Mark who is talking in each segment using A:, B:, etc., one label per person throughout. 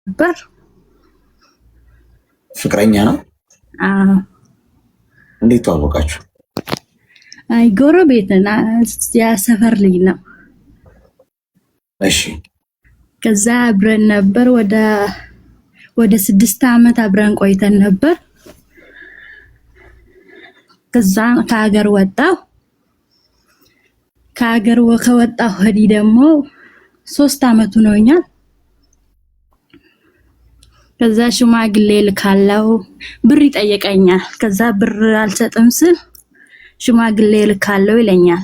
A: ነበር።
B: ፍቅረኛ ነው?
A: አዎ።
B: እንዴት ተዋወቃችሁ?
A: አይ ጎረቤት ና የሰፈር ልጅ ነው።
B: እሺ።
A: ከዛ አብረን ነበር ወደ 6 ዓመት አብረን ቆይተን ነበር። ከዛ ከሀገር ወጣሁ። ከወጣሁ ወዲህ ደግሞ 3 ዓመት ሆኖኛል። ከዛ ሽማግሌ ልካለው ብር ይጠይቀኛል። ከዛ ብር አልሰጥም ስል ሽማግሌ ልካለው ይለኛል።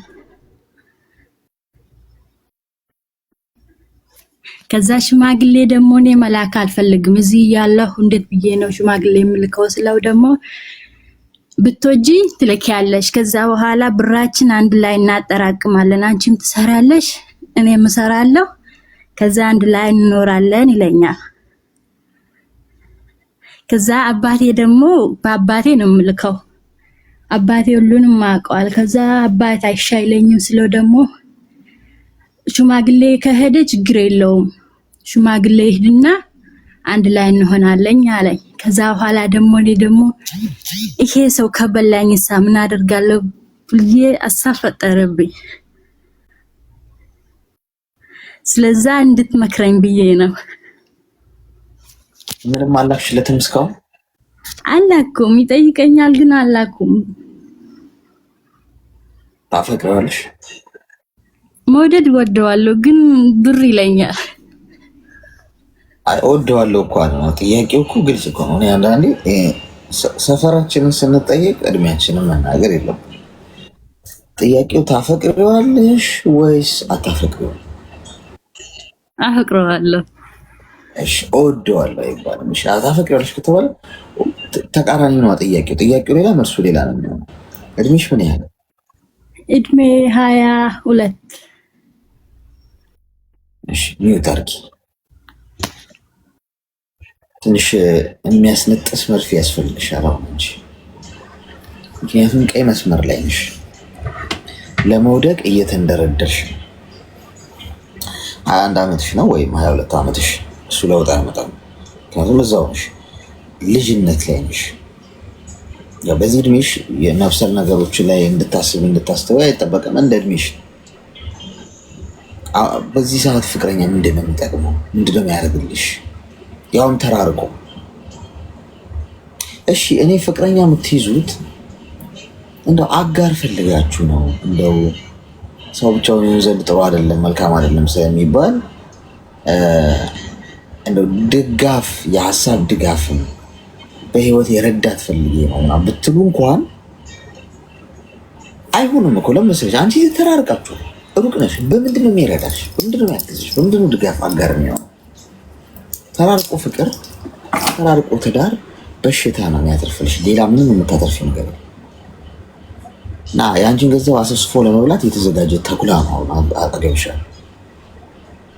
A: ከዛ ሽማግሌ ደግሞ እኔ መላክ አልፈልግም እዚህ ያለሁ እንዴት ብዬ ነው ሽማግሌ የምልከው ስለው ደግሞ ብትወጂ ትልኪያለሽ፣ ከዛ በኋላ ብራችን አንድ ላይ እናጠራቅማለን፣ አንቺም ትሰራለሽ እኔም እሰራለሁ፣ ከዛ አንድ ላይ እንኖራለን ይለኛል። ከዛ አባቴ ደግሞ በአባቴ ነው የምልከው። አባቴ ሁሉንም ማቀዋል። ከዛ አባቴ አይሻይለኝም ስለው ደግሞ ሽማግሌ ከሄደ ችግር የለውም ሽማግሌ ይሄድና አንድ ላይ እንሆናለን አለኝ። ከዛ በኋላ ደግሞ እኔ ደግሞ ይሄ ሰው ከበላኝሳ ምን አደርጋለሁ ብዬ አሳፈጠረብኝ። ስለዛ እንድትመክረኝ ብዬ ነው።
B: ምንም አላክሽለትም? እስካሁን
A: አላኩም። ይጠይቀኛል ግን አላኩም።
B: ታፈቅረዋለሽ?
A: መውደድ ወደዋለሁ ግን ብር ይለኛል።
B: አይ ወደዋለሁ እኮ ነው ጥያቄው እኮ ግልጽ እኮ ነው። እኔ አንዳንዴ ሰፈራችንን ስንጠየቅ እድሜያችንን መናገር የለብንም። ጥያቄው ታፈቅረዋለሽ ወይስ አታፈቅረውም?
A: አፈቅረዋለሁ።
B: እሺ እወደዋለሁ አይባልም። እሺ አታፈቅረዋለሽ ከተባለ ተቃራኒ ነው ጥያቄው። ጥያቄው ሌላ መልሱ ሌላ ነው የሚሆነው። እድሜሽ ምን ያህል?
A: እድሜ 22።
B: እሺ ሚዩት አድርጊ። ትንሽ የሚያስነጥስ መርፌ ያስፈልግሻል አሁን እንጂ፣ ምክንያቱም ቀይ መስመር ላይ ነሽ። ለመውደቅ እየተንደረደርሽ 21 ዓመትሽ ነው ወይም 22 ዓመትሽ። እሱ ለውጥ አያመጣም፣ ምክንያቱም እዛው ነሽ፣ ልጅነት ላይ ነሽ። ያው በዚህ እድሜሽ የመብሰል ነገሮች ላይ እንድታስተውይ አይጠበቅም፣ እንደ እድሜሽ። በዚህ ሰዓት ፍቅረኛ ምንድን ነው የሚጠቅመው? ምንድን ነው የሚያደርግልሽ? ያውም ተራርቆ። እሺ እኔ ፍቅረኛ የምትይዙት እንደው አጋር ፈልጋችሁ ነው? እንደው ሰው ብቻውን ይሁን ዘንድ ጥሩ አይደለም መልካም አይደለም ስለሚባል እንደው ድጋፍ፣ የሀሳብ ድጋፍ በህይወት የረዳት ፈልጌ ነው ብትሉ እንኳን አይሆንም እኮ። ለምሳሌ አንቺ ተራርቃችሁ ሩቅ ነሽ፣ በምንድን ነው የሚረዳሽ? በምንድን ነው የሚያግዝሽ? በምንድን ነው ድጋፍ አጋር የሚሆነው? ተራርቆ ፍቅር፣ ተራርቆ ትዳር በሽታ ነው የሚያተርፍልሽ። ሌላ ምንም የምታተርፊ ነገር እና የአንቺን ገንዘብ አሰስፎ ለመብላት የተዘጋጀ ተኩላ ነው አጠገብሻል።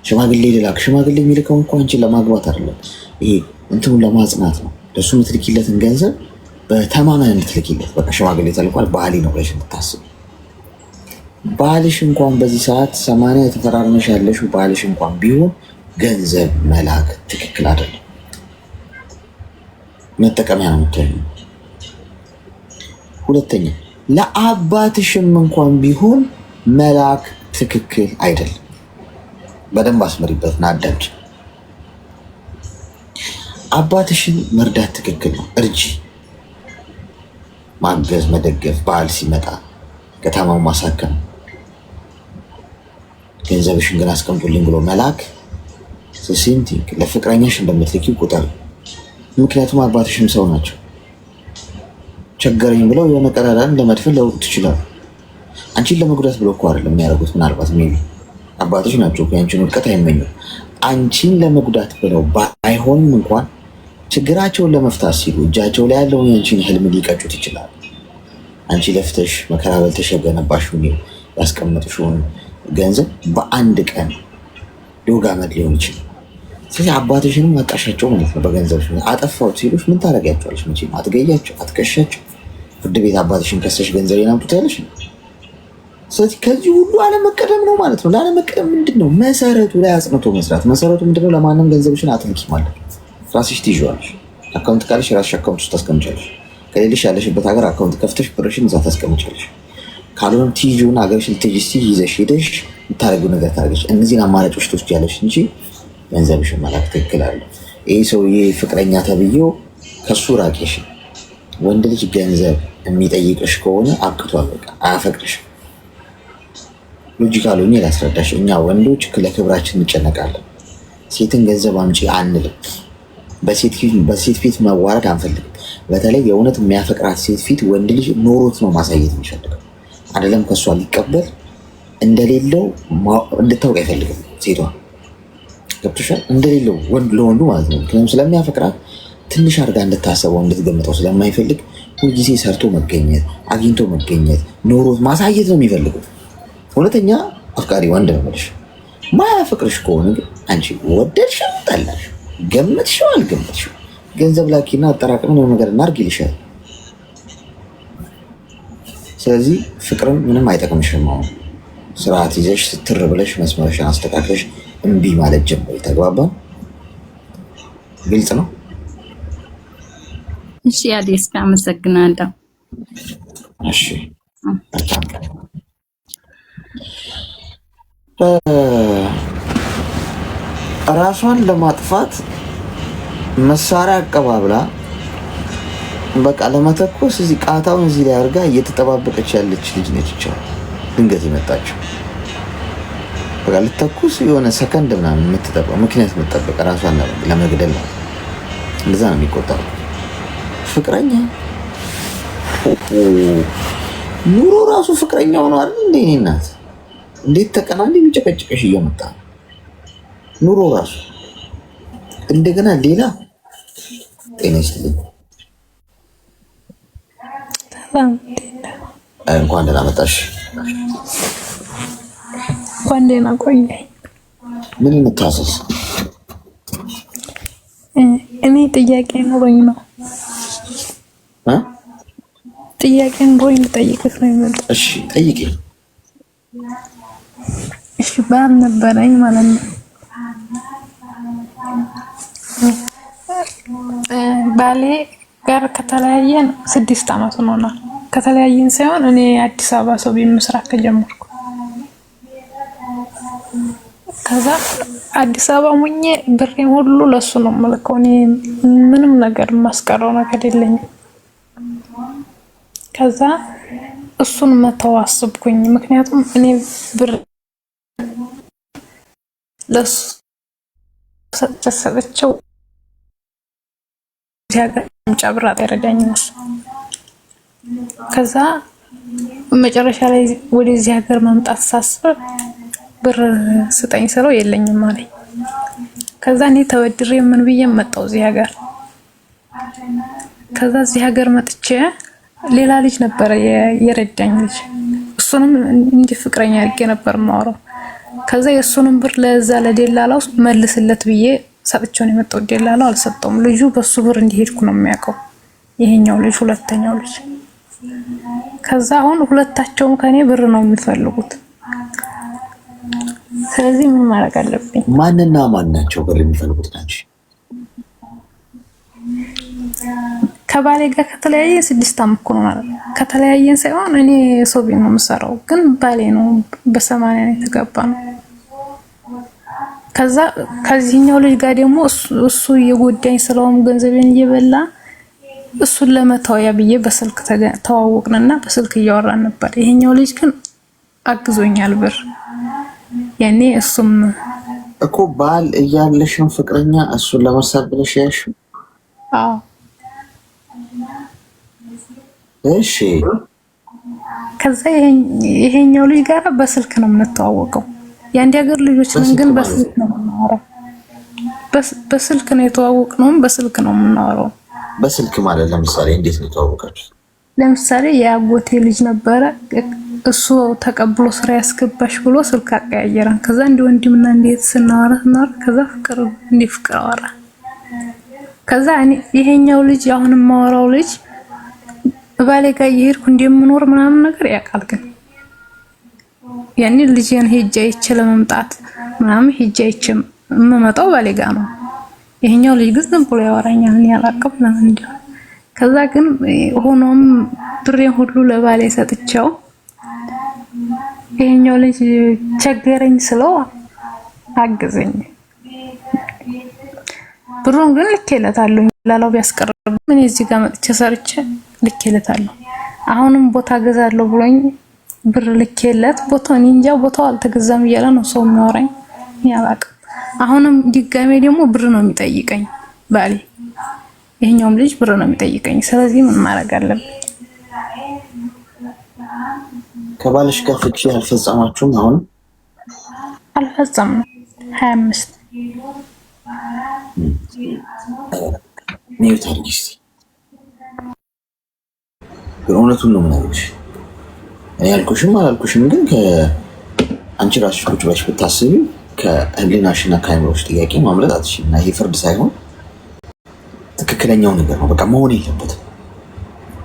B: ሽማግሌ ልላክ። ሽማግሌ የሚልከው እንኳ አንቺን ለማግባት አይደለም፣ ይሄ እንትኑን ለማጽናት ነው። ለእሱ የምትልኪለትን ገንዘብ በተማመን እንድትልኪለት። በቃ ሽማግሌ ተልኳል ባህሌ ነው ብለሽ እንድታስብ። ባህልሽ እንኳን በዚህ ሰዓት 80 የተፈራረመሽ ያለሽው ባህልሽ እንኳን ቢሆን ገንዘብ መላክ ትክክል አይደለም። መጠቀሚያ ነው የምትሆነው። ሁለተኛ ለአባትሽም እንኳን ቢሆን መላክ ትክክል አይደለም። በደንብ አስመሪበት እና አዳምጪ። አባትሽን መርዳት ትክክል ነው፣ እርጂ፣ ማገዝ፣ መደገፍ፣ በዓል ሲመጣ ከተማው ማሳከም። ገንዘብሽን ግን አስቀምጡልኝ ብሎ መላክ ሴምቲንግ ለፍቅረኛሽ እንደምትልኪው ቁጠር። ምክንያቱም አባትሽም ሰው ናቸው። ቸገረኝ ብለው የሆነ ቀዳዳን ለመድፈን ሊያውቁት ይችላሉ። አንቺን ለመጉዳት ብለው እኮ አይደለም የሚያደርጉት። ምናልባት ሜቢ አባትሽ ናቸው የአንቺን ውድቀት አይመኙም። አንቺን ለመጉዳት ብለው ባይሆንም እንኳን ችግራቸውን ለመፍታት ሲሉ እጃቸው ላይ ያለውን የአንቺን ህልም ሊቀጩት ይችላሉ። አንቺ ለፍተሽ መከራ በልተሽ የገነባሽውን ያስቀመጥሽውን ገንዘብ በአንድ ቀን ዶግ አመድ ሊሆን ይችላል። ስለዚህ አባትሽንም አጣሻቸው ማለት ነው። በገንዘብ አጠፋሁት ሲሉሽ ምን ታደርጊያቸዋለሽ? መቼም አትገያቸው፣ አትከሻቸው። ፍርድ ቤት አባትሽን ከሰሽ ገንዘብ ናምጡት ያለሽ ነው። ስለዚህ ከዚህ ሁሉ አለመቀደም ነው ማለት ነው። ላለመቀደም ምንድነው መሰረቱ ላይ አጽንቶ መስራት። መሰረቱ ምንድነው? ለማንም ገንዘብሽን አትንኪ ማለት ራስሽ ትይዣለሽ። አካውንት ካለሽ ራስሽ አካውንት ውስጥ ታስቀምጫለሽ። ከሌለሽ ያለሽበት ሀገር አካውንት ከፍተሽ ብርሽን እዛ ታስቀምጫለሽ። ካልሆነም ትይዥውን ሀገርሽን ልትይዥ ይዘሽ ሄደሽ የምታደርጊው ነገር ታደርገሽ። እነዚህን አማራጮች ትወስጃለሽ እንጂ ገንዘብሽን መላክ ትክክል አለ። ይህ ሰውዬ ፍቅረኛ ተብዬው ከሱ ራቂሽ። ወንድ ልጅ ገንዘብ የሚጠይቅሽ ከሆነ አብቅቷል፣ በቃ አያፈቅርሽም። ሎጂካል ሆኜ ላስረዳሽ። እኛ ወንዶች ለክብራችን እንጨነቃለን። ሴትን ገንዘብ አምጪ አንልም። በሴት ፊት መዋረድ አንፈልግም። በተለይ የእውነት የሚያፈቅራት ሴት ፊት ወንድ ልጅ ኖሮት ነው ማሳየት የሚፈልገው። አይደለም ከእሷ ሊቀበል እንደሌለው እንድታውቅ አይፈልግም ሴቷ። ገብቶሻል? እንደሌለው ወንድ ለወንዱ ማለት ነው። ምክንያቱም ስለሚያፈቅራት ትንሽ አድርጋ እንድታሰበው እንድትገምጠው ስለማይፈልግ ሁልጊዜ ሰርቶ መገኘት፣ አግኝቶ መገኘት፣ ኖሮት ማሳየት ነው የሚፈልጉት። እውነተኛ አፍቃሪ ወንድ ነው የምልሽ። ማያፈቅርሽ ከሆነ ግን አንቺ ወደድሽው ጠላሽ፣ ገመትሽው አልገመትሽው ገንዘብ ላኪና አጠራቅመን ነገር እናድርግ ይልሻል። ስለዚህ ፍቅርም ምንም አይጠቅምሽም። አሁን ስርዓት ይዘሽ ስትር ብለሽ መስመርሽን አስተካክለሽ እምቢ ማለት ጀምሪ። ተግባባን? ግልጽ ነው?
A: እሺ አዲስ አመሰግናለሁ።
B: እሺ ራሷን ለማጥፋት መሳሪያ አቀባብላ በቃ ለመተኮስ እዚህ ቃታውን እዚህ ላይ አድርጋ እየተጠባበቀች ያለች ልጅ ነች። ይቻላል ድንገት የመጣችው በቃ ልተኩስ የሆነ ሰከንድ ምናምን የምትጠብቀው ምክንያት የምትጠብቀ ራሷን ለመግደል ነው። እንደዛ ነው የሚቆጠረው። ፍቅረኛ ኑሮ ራሱ ፍቅረኛ ሆኖ አይደል እንዴ? እኔ እናት እንዴት ተቀና እንዴ የሚጨቀጭቀሽ እየመጣ ኑሮ ራሱ እንደገና ሌላ ጤና ይስጥልኝ። እንኳን ደህና መጣሽ።
C: እንኳን ደህና ቆየኝ።
B: ምን እንታሰስ?
C: እኔ ጥያቄ ኑሮኝ ነው። ጥያቄ ኑሮኝ ልጠይቅሽ ነው የመጣሁት።
B: እሺ ጠይቂ።
C: እሺ ባል ነበረኝ ማለት ነው። ባሌ ጋር ከተለያየን 6 አመት ሆኖናል። ከተለያየን ሳይሆን እኔ አዲስ አበባ ሰው ቤት መስራት ከጀመርኩ ከዛ አዲስ አበባ ሙኜ ብሬን ሁሉ ለሱ ነው የምልከው። እኔ ምንም ነገር የማስቀረው ነገር የለኝም። ከዛ እሱን መተው አስብኩኝ። ምክንያቱም እኔ ብር ለሱ ሰጥቼው ሀገር ጨብራ ያረዳኝ ነው። ከዛ መጨረሻ ላይ ወደዚህ ሀገር መምጣት ሳስብ ብር ስጠኝ ስለው የለኝም አለኝ። ከዛ እኔ ተወድሬ ምን ብዬ መጣሁ እዚህ ሀገር። ከዛ እዚህ ሀገር መጥቼ ሌላ ልጅ ነበረ የረዳኝ ልጅ። እሱንም እንደ ፍቅረኛ አድርጌ ነበር የማወራው። ከዛ የእሱንም ብር ለዛ ለደላላው መልስለት ብዬ ሰጥቼው ነው የመጣው። ደላላው አልሰጠውም። ልጁ በሱ ብር እንዲሄድኩ ነው የሚያውቀው፣ ይሄኛው ልጅ ሁለተኛው ልጅ። ከዛ አሁን ሁለታቸውም ከኔ ብር ነው የሚፈልጉት። ስለዚህ ምን ማድረግ አለብኝ?
B: ማንና ማን ናቸው ብር የሚፈልጉት ናቸው?
C: ከባሌ ጋር ከተለያየን 6 አመት እኮ ነው ማለት ነው። ከተለያየን ሳይሆን እኔ ሰው ቤት ነው የምሰራው፣ ግን ባሌ ነው በ80 ነው የተጋባ ነው። ከዛ ከዚህኛው ልጅ ጋር ደግሞ እሱ የጎዳኝ ስለሆነ ገንዘቤን እየበላ እሱን ለመተውያ ብዬ በስልክ ተዋወቅንና በስልክ እያወራን ነበር። ይሄኛው ልጅ ግን አግዞኛል ብር። ያኔ እሱም
B: እኮ ባል እያለሽን ፍቅረኛ እሱን ለመርሳት ብለሽ ያሽ?
C: አዎ።
B: እሺ።
C: ከዛ ይሄኛው ልጅ ጋር በስልክ ነው የምንተዋወቀው። የአንድ ሀገር ልጆች ነን፣ ግን በስልክ ነው የምናወራው። በስልክ ነው የተዋወቅነው፣ በስልክ ነው የምናወራው።
B: በስልክ ማለት ለምሳሌ እንዴት ነው የተዋወቃችሁት?
C: ለምሳሌ የአጎቴ ልጅ ነበረ፣ እሱ ተቀብሎ ስራ ያስገባሽ ብሎ ስልክ አቀያየረን። ከዛ እንደ ወንድምና እንዴት ስናወራ ከዛ ፍቅር አወራ። ከዛ እኔ ይሄኛው ልጅ አሁን የማወራው ልጅ ባሌ ጋር እየሄድኩ እንደምኖር ምናምን ነገር ያውቃል። ግን ያኔ ልጅን ሄጄ አይቼ ለመምጣት ምናምን ሄጄ አይቼ የምመጣው ባሌ ጋር ነው። ይሄኛው ልጅ ግን ዝም ብሎ ያወራኛል። እኔ አላውቅም ለምን እንደሆነ። ከዛ ግን ሆኖም ብሬን ሁሉ ለባሌ ሰጥቼው ይሄኛው ልጅ ቸገረኝ ስለው አገዘኝ። ብሩን ግን ልኬለታለሁ። ላላው ቢያስቀርብ ምን እዚህ ጋር መጥቼ ሰርቼ ልኬለታለሁ። አሁንም ቦታ ገዛለሁ ብሎኝ ብር ልኬለት ቦታው እንጃ ቦታው አልተገዛም እያለ ነው ሰው የሚያወራኝ። ያላቅም አሁንም ድጋሜ ደግሞ ብር ነው የሚጠይቀኝ ባሌ። ይሄኛውም ልጅ ብር ነው የሚጠይቀኝ። ስለዚህ ምን ማድረግ አለብኝ?
B: ከባልሽ ጋር ፍቺ አልፈጸማችሁም? አሁን
C: አልፈጸምንም። 25
B: ነው ታርጊስ። እውነቱን ነው የምናገርሽ። እኔ ያልኩሽም አላልኩሽም ግን ከአንቺ ራስሽ ቁጭ ብለሽ ብታስቢ ከህሊናሽና ከአይምሮሽ ጥያቄ ማምለጥ አትችይም። እና ይሄ ፍርድ ሳይሆን ትክክለኛው ነገር ነው። በቃ መሆን የለበትም።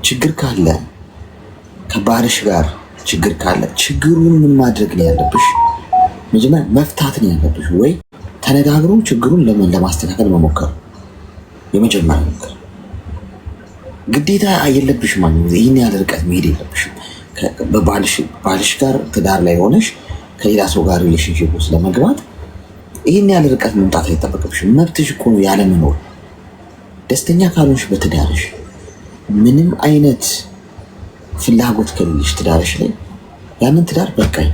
B: ችግር ካለ ከባልሽ ጋር ችግር ካለ ችግሩን ምን ማድረግ ነው ያለብሽ? መጀመሪያ መፍታት ነው ያለብሽ፣ ወይ ተነጋግሮ ችግሩን ለማስተካከል መሞከር የመጀመሪያ ነገር። ግዴታ የለብሽም ማለት ነው። ይህን ያህል ርቀት መሄድ የለብሽም። ባልሽ ጋር ትዳር ላይ ሆነሽ ከሌላ ሰው ጋር ሪሌሽንሺፕ ውስጥ ለመግባት ይህን ያህል ርቀት መምጣት አይጠበቅብሽም። መብትሽ እኮ ነው ያለመኖር። ደስተኛ ካልሆንሽ በትዳርሽ ምንም አይነት ፍላጎት ከሌለሽ ትዳርሽ ላይ ያንን ትዳር በቃኝ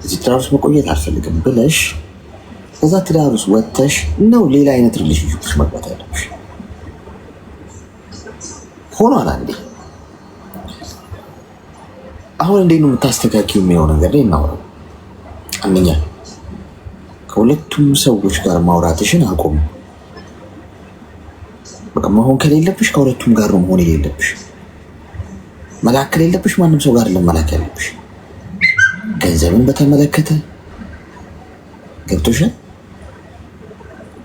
B: እዚህ ትዳር ውስጥ መቆየት አልፈልግም ብለሽ ከዛ ትዳር ውስጥ ወጥተሽ ነው ሌላ አይነት ሪሌሽንሺፕ ውስጥ መግባት ያለብሽ። ሆኗል አንዴ። አሁን እንዴት ነው የምታስተካክዪው የሚለው ነገር ላይ እናወራው። አንደኛ ከሁለቱም ሰዎች ጋር ማውራትሽን አቁም። በቃ መሆን ከሌለብሽ ከሁለቱም ጋር ነው መሆን የሌለብሽ። መላክ ከሌለብሽ ማንም ሰው ጋር ለመላክ ያለብሽ። ገንዘብን በተመለከተ ገብቶሻል።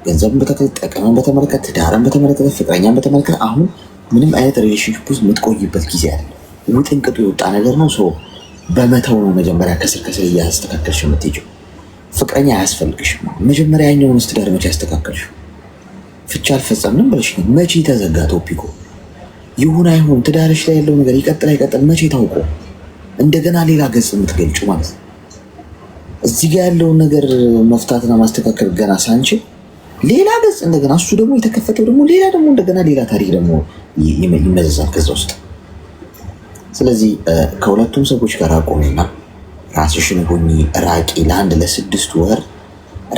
B: ገንዘብን በተመለከተ፣ ጠቀምን በተመለከተ፣ ትዳርን በተመለከተ፣ ፍቅረኛን በተመለከተ አሁን ምንም አይነት ሪሌሽንሺፕ ውስጥ የምትቆይበት ጊዜ አለ። ውጥንቅጡ የወጣ ነገር ነው። ሰው በመተው ነው መጀመሪያ ከስር ከስር እያስተካከልሽ የምትሄጂው። ፍቅረኛ አያስፈልግሽም። መጀመሪያ ያኛውን ትዳር መቼ ያስተካከልሽ? ፍቻ አልፈጸምንም ብለሽ መቼ ተዘጋ ቶፒኮ? ይሁን አይሁን ትዳርሽ ላይ ያለው ነገር ይቀጥል አይቀጥል መቼ ታውቆ እንደገና ሌላ ገጽ የምትገልጩ ማለት ነው። እዚህ ጋር ያለውን ነገር መፍታትና ማስተካከል ገና ሳንችል ሌላ ገጽ እንደገና እሱ ደግሞ የተከፈተው ደግሞ እንደገና ሌላ ታሪክ ደግሞ ይመዘዛል ከዛ ውስጥ። ስለዚህ ከሁለቱም ሰዎች ጋር አቆሚና ራስሽን ሁኚ፣ ራቂ። ለ6 ወር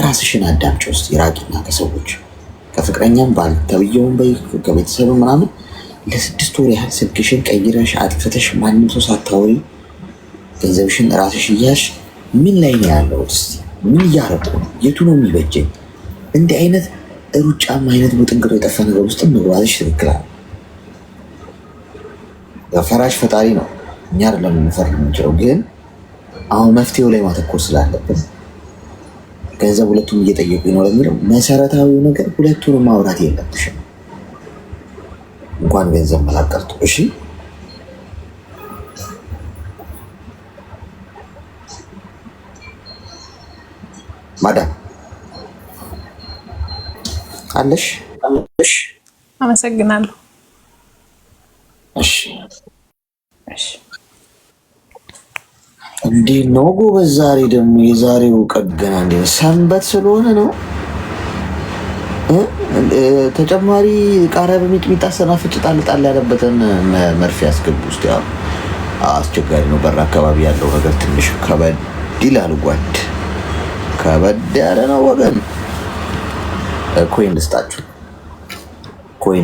B: ራስሽን አዳምጪ ውስጥ ራቂና ከሰዎች ከፍቅረኛም ባልተብየውን በይ ከቤተሰብ ምናምን ለ6 ወር ያህል ስልክሽን ቀይረሽ አጥፍተሽ ማንም ሰው ሳታወሪ ገንዘብሽን ራስሽ እያሽ ምን ላይ ነው ያለው? እስቲ ምን እያረቁ ነው? የቱ ነው የሚበጀኝ? እንዲህ አይነት ሩጫም አይነት ሙጥንቅሮ የጠፋ ነገር ውስጥ መግባትሽ ትክክል አለ። ፈራሽ ፈጣሪ ነው፣ እኛ አይደለም ልንፈርድ የምንችለው። ግን አሁን መፍትሄው ላይ ማተኮር ስላለብን ገንዘብ ሁለቱም እየጠየቁ ነው ለሚለው መሰረታዊው ነገር ሁለቱንም ማውራት የለብሽም። እንኳን ገንዘብ መላክ ቀርቶ እሺ ማዳም አለሽ?
C: አመሰግናለሁ።
B: እሺ እንዴ ነው ጎበዝ። ዛሬ ደግሞ የዛሬው ቀገና እንዴ ሰንበት ስለሆነ ነው። ተጨማሪ ቃሪያ በሚጥሚጣ ሰናፍጭ ጣል ያለበትን መርፌ ያስገቡ ውስጥ። ያው አስቸጋሪ ነው። በር አካባቢ ያለው ነገር ትንሽ ከበድ ይላል። ጓድ ከበድ ያለ ነው ወገን። ኮይን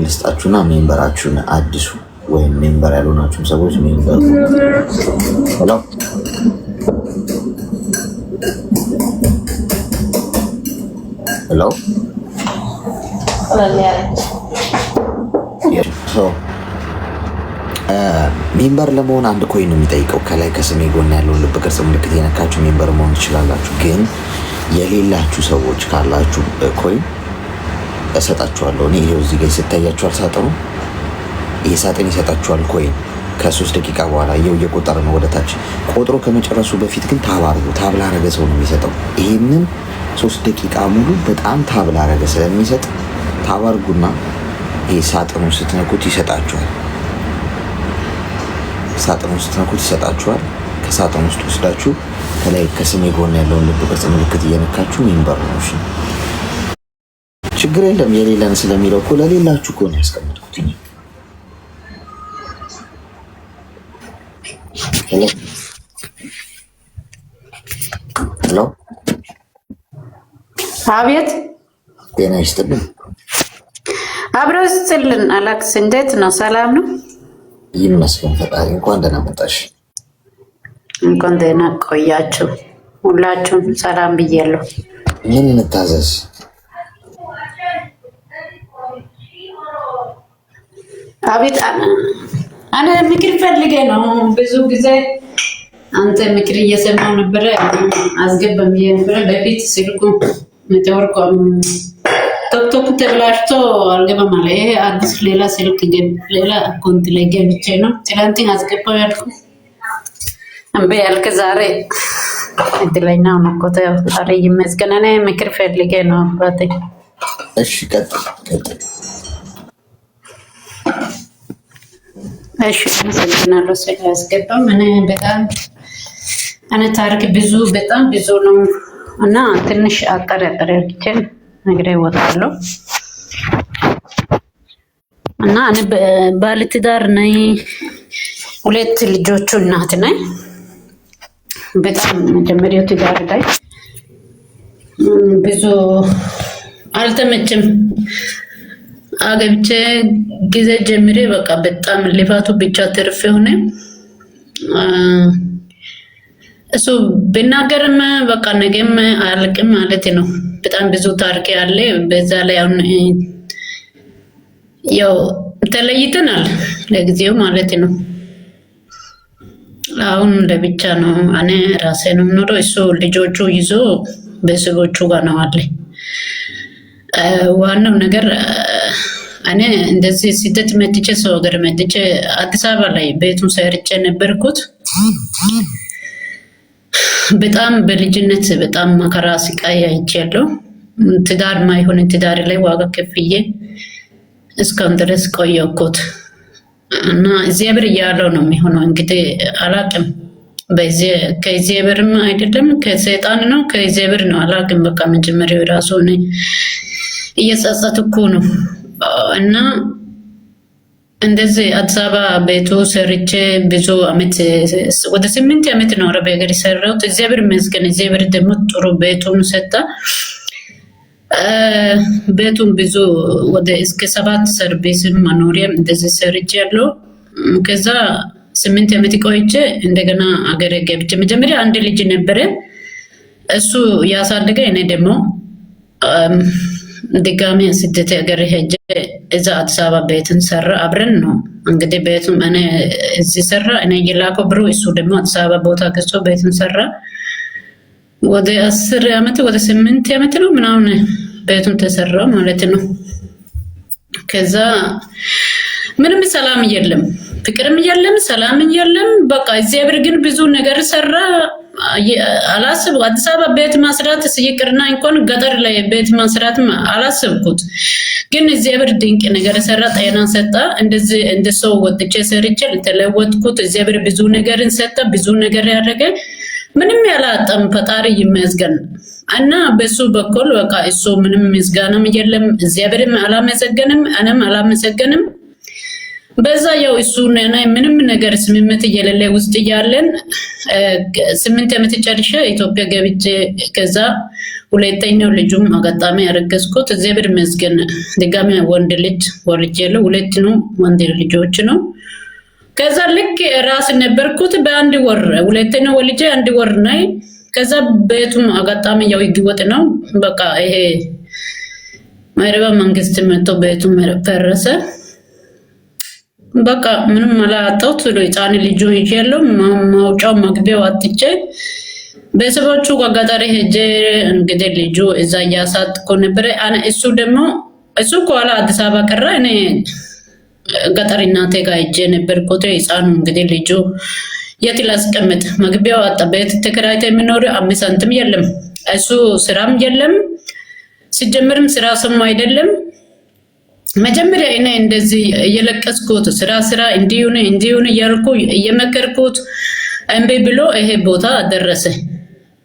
B: ልስጣችሁና ሜምበራችሁን አዲሱ ወይም ሜምበር ያልሆናችሁም ሰዎች ሜምበር ሄሎ ሜምበር ለመሆን አንድ ኮይን ነው የሚጠይቀው። ከላይ ከስሜ ጎን ያለውን ልብ ቅርጽ ምልክት የነካችሁ ሜምበር መሆን ትችላላችሁ። ግን የሌላችሁ ሰዎች ካላችሁ ኮይን እሰጣችኋለሁ። እኔ ይሄው እዚህ ጋር ይታያችኋል ሳጥኑ። ይሄ ሳጥን ይሰጣችኋል ኮይን። ከ3 ደቂቃ በኋላ እየቆጠረ ነው ወደታች ቆጥሮ ከመጨረሱ በፊት ግን ታብ ላረገ ሰው ነው የሚሰጠው። ይህንን 3 ደቂቃ ሙሉ በጣም ታብ ላረገ ስለሚሰጥ ታብ አድርጉና ይሄ ሳጥኑ ስትነኩት ይሰጣችኋል። ሳጥኑ ስትነኩት ይሰጣችኋል። ከሳጥኑ ውስጥ ወስዳችሁ ከላይ ከስሜ ጎን ያለውን ልብ ቅርጽ ምልክት እየነካችሁ ሚንበር ነው። እሺ ችግር የለም። የሌለን ስለሚለው እኮ ለሌላችሁ እኮ ነው ያስቀምጡት። ሄሎ
D: አቤት።
B: ጤና ይስጥልን።
D: አብረው ይስጥልን። አላክስ እንዴት ነው? ሰላም ነው?
B: ይመስገን ፈጣሪ። እንኳን ደህና መጣሽ።
D: እንኳን ደህና ቆያችሁ። ሁላችሁም ሰላም ብያለሁ።
B: ምን እንታዘዝ?
D: አቤት። እኔ ምክር ፈልጌ ነው። ብዙ ጊዜ አንተ ምክር እየሰማሁ ነበረ። አስገባም ብዬ ነበረ። በፊት ስልኩ ኔትወርኩም ቶክቶክ ተብላሽቶ አልገባም አለ። ይሄ አዲስ ሌላ ስልክ ሌላ አካውንት ላይ ገብቼ ነው ትላንትና አስገባው ያልኩ እምቢ ያልክ ዛሬ እድለኛ ነው እኮ ፈጣሪ ይመስገን። እኔ ምክር ፈልጌ ነው አባቴ።
B: እሺ ቀጥል።
D: እሺ አመሰግናለሁ ስላስገባም። እኔ ታሪክ በጣም ብዙ ነው እና ትንሽ አጠራጥሬያለሁ ነግሬ እወጣለሁ። እና እኔ ባለትዳር ነኝ፣ 2 ልጆቹ እናት ነኝ። በጣም መጀመሪያው ትዳር ላይ ብዙ አልተመቸም። አገብቼ ጊዜ ጀምሬ በቃ በጣም ልፋቱ ብቻ ትርፍ ሆነ። እሱ ብናገርም በቃ ነገም አያልቅም ማለት ነው። በጣም ብዙ ታሪክ ያለ በዛ ላይ አሁን ያው ተለይተናል ለጊዜው ማለት ነው። አሁን ለብቻ ነው። እኔ ራሴ ነው የምኖረው። እሱ ልጆቹ ይዞ ቤተሰቦቹ ጋር ነው አለ። ዋናው ነገር እኔ እንደዚህ ስደት መጥቼ ሰው ሀገር መጥቼ አዲስ አበባ ላይ ቤቱን ሰርቼ ነበርኩት። በጣም በልጅነት በጣም መከራ ስቃይ አይቻለሁ። ትዳር ማይሆን ትዳር ላይ ዋጋ ከፍዬ እስካሁን ድረስ ቆየሁት እና እግዚአብሔር እያለው ነው የሚሆነው። እንግዲህ አላቅም። ከእግዚአብሔርም አይደለም ከሰይጣን ነው ከእግዚአብሔር ነው አላቅም። በቃ መጀመሪያው ራሱ እየጸጸትኩ ነው እና እንደዚህ አዲስ አበባ ቤቱ ሰርቼ ብዙ አመት ወደ 8 አመት ነው አረብ ሀገር የሰራሁት። እግዚአብሔር ይመስገን። እግዚአብሔር ደግሞ ጥሩ ቤቱን ሰጣ። ቤቱን ብዙ ወደ እስከ 7 ሰርቪስም መኖሪያም እንደዚህ ሰርቼ ያለው። ከዛ 8 አመት ቆይቼ እንደገና አገር ገብቼ መጀመሪያ አንድ ልጅ ነበረ እሱ ያሳደገ። እኔ ደግሞ ድጋሚ ስደት ሀገር ሄጄ እዛ አዲስ አበባ ቤትን ሰራ። አብረን ነው እንግዲህ ቤቱም እኔ እዚህ ሰራ እኔ እየላከው ብሩ እሱ ደግሞ አዲስ አበባ ቦታ ገዝቶ ቤትን ሰራ። ወደ 10 አመት ወደ 8 አመት ነው ምናምን ቤቱን ተሰራ ማለት ነው። ከዛ ምንም ሰላም የለም፣ ፍቅርም የለም፣ ሰላም የለም። በቃ እግዚአብሔር ግን ብዙ ነገር ሰራ። አላስብ አዲስ አበባ ቤት ማስራት ሲይቅርና እንኳን ገጠር ላይ ቤት ማስራት አላስብኩት። ግን እግዚአብሔር ድንቅ ነገር ሰራ፣ ጤና ሰጣ። እንደዚህ እንደሰው ወጥቼ ሰርቼ ተለወጥኩት። እግዚአብሔር ብዙ ነገርን ሰጣ፣ ብዙ ነገር ያደረገ ምንም ያላጣም ፈጣሪ ይመስገን። እና በሱ በኩል በቃ እሱ ምንም ምስጋናም የለም። እግዚአብሔርም አላመሰገንም፣ እኔም አላመሰገንም። በዛ ያው እሱ ነና ምንም ነገር ስምምነት የሌለ ውስጥ ያለን 8 አመት ጨርሼ ኢትዮጵያ ገብቼ ከዛ ሁለተኛው ልጁም አጋጣሚ ያረገዝኩት እግዚአብሔር ይመስገን። ድጋሚ ወንድ ልጅ ወልጄለሁ። 2 ነው ወንድ ልጆች ነው። ከዛ ልክ ራስ ነበርኩት በአንድ ወር ሁለተኛው ወልጄ 1 ወር ላይ ከዛ ቤቱም አጋጣሚ ያው ይግወጥ ነው በቃ ይሄ ማይረባ መንግስት መጥቶ ቤቱም ፈረሰ። በቃ ምንም አላጣሁት። ለጫን ልጁ ይያለው ማውጫው መግቢያው አጥቼ ቤተሰቦቹ ጋጋጣሪ ሄጄ እንግዲህ ልጁ እዛ ያሳጥቆ ነበር። እሱ ደግሞ እሱ ከኋላ አዲስ አበባ ቀረ። እኔ ገጠር እናቴ ጋር ሄጄ ነበርኩት። ህፃኑ እንግዲህ ልጁ የት ላስቀምጥ መግቢያው አጣ። ቤት ተከራይታ የሚኖር 5 ሳንቲም የለም። እሱ ስራም የለም። ሲጀምርም ስራ ሰሙ አይደለም። መጀመሪያ እኔ እንደዚህ እየለቀስኩት ስራ እንዲሁን እያልኩ እየመከርኩት እምቢ ብሎ ይሄ ቦታ ደረሰ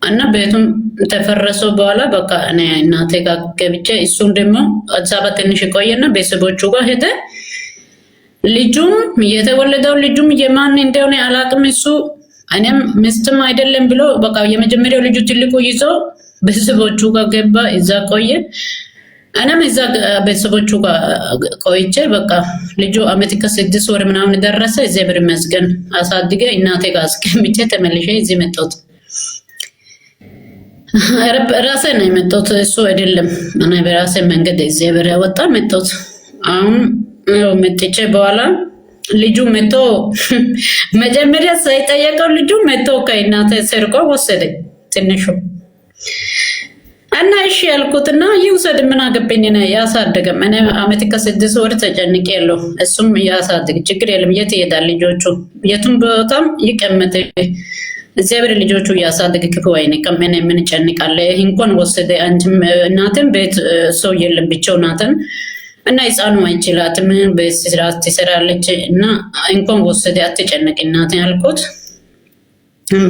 D: እና ቤቱም ተፈረሰው በኋላ በቃ እኔ እናቴ ጋር ገብቼ እሱም ደግሞ አዲስ አበባ ትንሽ ቆየና ቤተሰቦቹ ጋር ሄደ። ልጁም የተወለደው ልጁም የማን እንደሆነ አላቅም። እሱ እኔም ምስትም አይደለም ብሎ በቃ የመጀመሪያው ልጁ ትልቁ ይዞ ቤተሰቦቹ ጋር ገባ። እዛ ቆየ። እኔም እዛ ቤተሰቦቹ ጋር ቆይቼ በቃ ልጁ አመት ከ6 ወር ምናምን ደረሰ። እግዚአብሔር ይመስገን አሳድገ እናቴ ጋር አስቀምጬ ተመልሼ እዚህ መጣሁት። ራሴ ነው የመጣሁት፣ እሱ አይደለም። እኔ በራሴ መንገድ እግዚአብሔር ያወጣ መጣሁት። አሁን መጥቼ በኋላ ልጁ መጥቶ መጀመሪያ ሳይጠየቀው ልጁ መጥቶ ከእናቴ ሰርቆ ወሰደኝ ትንሹ እና እሺ ያልኩትና ይውሰድ ምን አገባኝ ነው ያሳደገም። እኔ አመት ከ6 ወር ተጨንቄ ያለው እሱም ያሳድግ ችግር የለም። የት ይሄዳል ልጆቹ የቱም ቦታም ይቀመጥ እግዚአብሔር ልጆቹ ያሳድግ ክፉ አይነቀም። እኔ ምን ጨንቃለ እንኳን ወሰደ አንቺም እናትም ቤት ሰው የለም ብቻው ናትን እና ህፃኑ አይችላትም በስራት ትሰራለች እና እንኳን ወሰደ አትጨነቅ እናት ያልኩት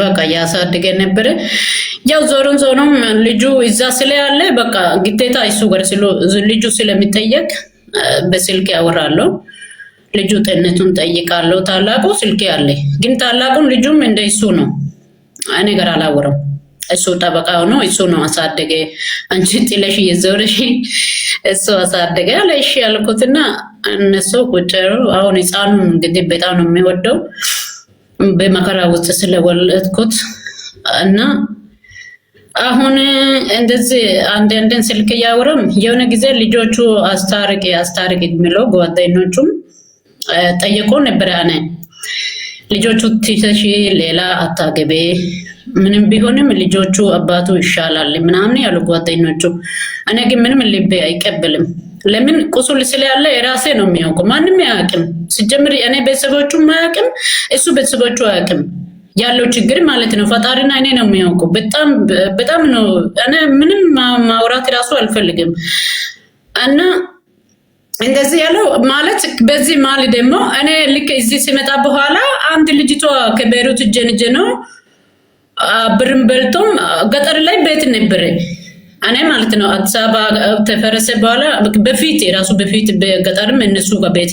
D: በቃ ያሳድገ ነበር። ያው ዞሮም ልጁ እዛ ስለያለ በቃ ግዴታ እሱ ጋር ልጁ ስለሚጠየቅ በስልክ ያወራለሁ። ልጁ ጤንነቱን ጠይቃለሁ። ታላቁ ስልክ ያለ ግን ታላቁን ልጁም እንደሱ ነው። እኔ ጋር አላወራም። እሱ ጠበቃው ነው። እሱ ነው አሳደገ። አንቺ ጥለሽ እየዞርሽ እሱ አሳደገ አለ። እሺ ያልኩትና እነሱ ቁጭሩ አሁን ህፃኑ እንግዲህ በጣም ነው የሚወደው በመከራ ውስጥ ስለወለድኩት እና አሁን እንደዚህ አንድን ስልክ ያወራም የሆነ ጊዜ ልጆቹ አስታርቂ የሚለው ጓደኞቹም ጠየቆ ነበር። እኔ ልጆቹ ትተሽ ሌላ አታገቤ ምንም ቢሆንም ልጆቹ አባቱ ይሻላል ምናምን ያሉ ጓደኞቹ። እኔ ግን ምንም ልቤ አይቀበልም። ለምን ቁስል ስለያለ የራሴ ነው የሚያውቀው፣ ማንም አያውቅም። ሲጀምር እኔ ቤተሰቦቹ አያውቅም፣ እሱ ቤተሰቦቹ አያውቅም ያለው ችግር ማለት ነው። ፈጣሪና እኔ ነው የሚያውቀው። በጣም ነው እኔ ምንም ማውራት ራሱ አልፈልግም እና እንደዚህ ያለው ማለት በዚህ ማለት ደግሞ እኔ ልክ እዚህ ሲመጣ በኋላ አንድ ልጅቷ ከቤሩት ጀንጀ ነው ብርም በልቶም ገጠር ላይ ቤት ነበር እኔ ማለት ነው። አዲስ አበባ ተፈረሰ በኋላ በፊት በገጠርም እነሱ ጋር ቤት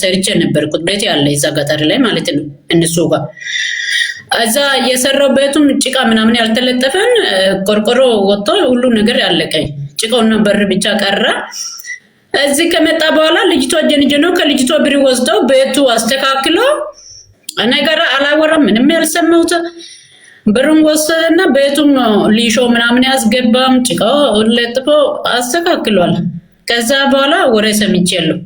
D: ሰርቼ ነበርኩት። ቤት ያለ እዛ ገጠር ላይ ማለት ነው እነሱ ጋር እዛ የሰራው ቤቱም ጭቃ ምናምን ያልተለጠፈን ቆርቆሮ ወጥቶ ሁሉ ነገር ያለቀ ጭቃውና በር ብቻ ቀረ። እዚህ ከመጣ በኋላ ልጅቷ ጀንጀኖ ከልጅቷ ብር ወስደው ቤቱ አስተካክሎ እኔ ጋር አላወራም። ምንም ያልሰማሁት ብሩን ወሰደና ቤቱም ሊሾ ምናምን ያስገባም ጭቃው ለጥፎ አስተካክሏል። ከዛ በኋላ ወሬ ሰምቻለሁ።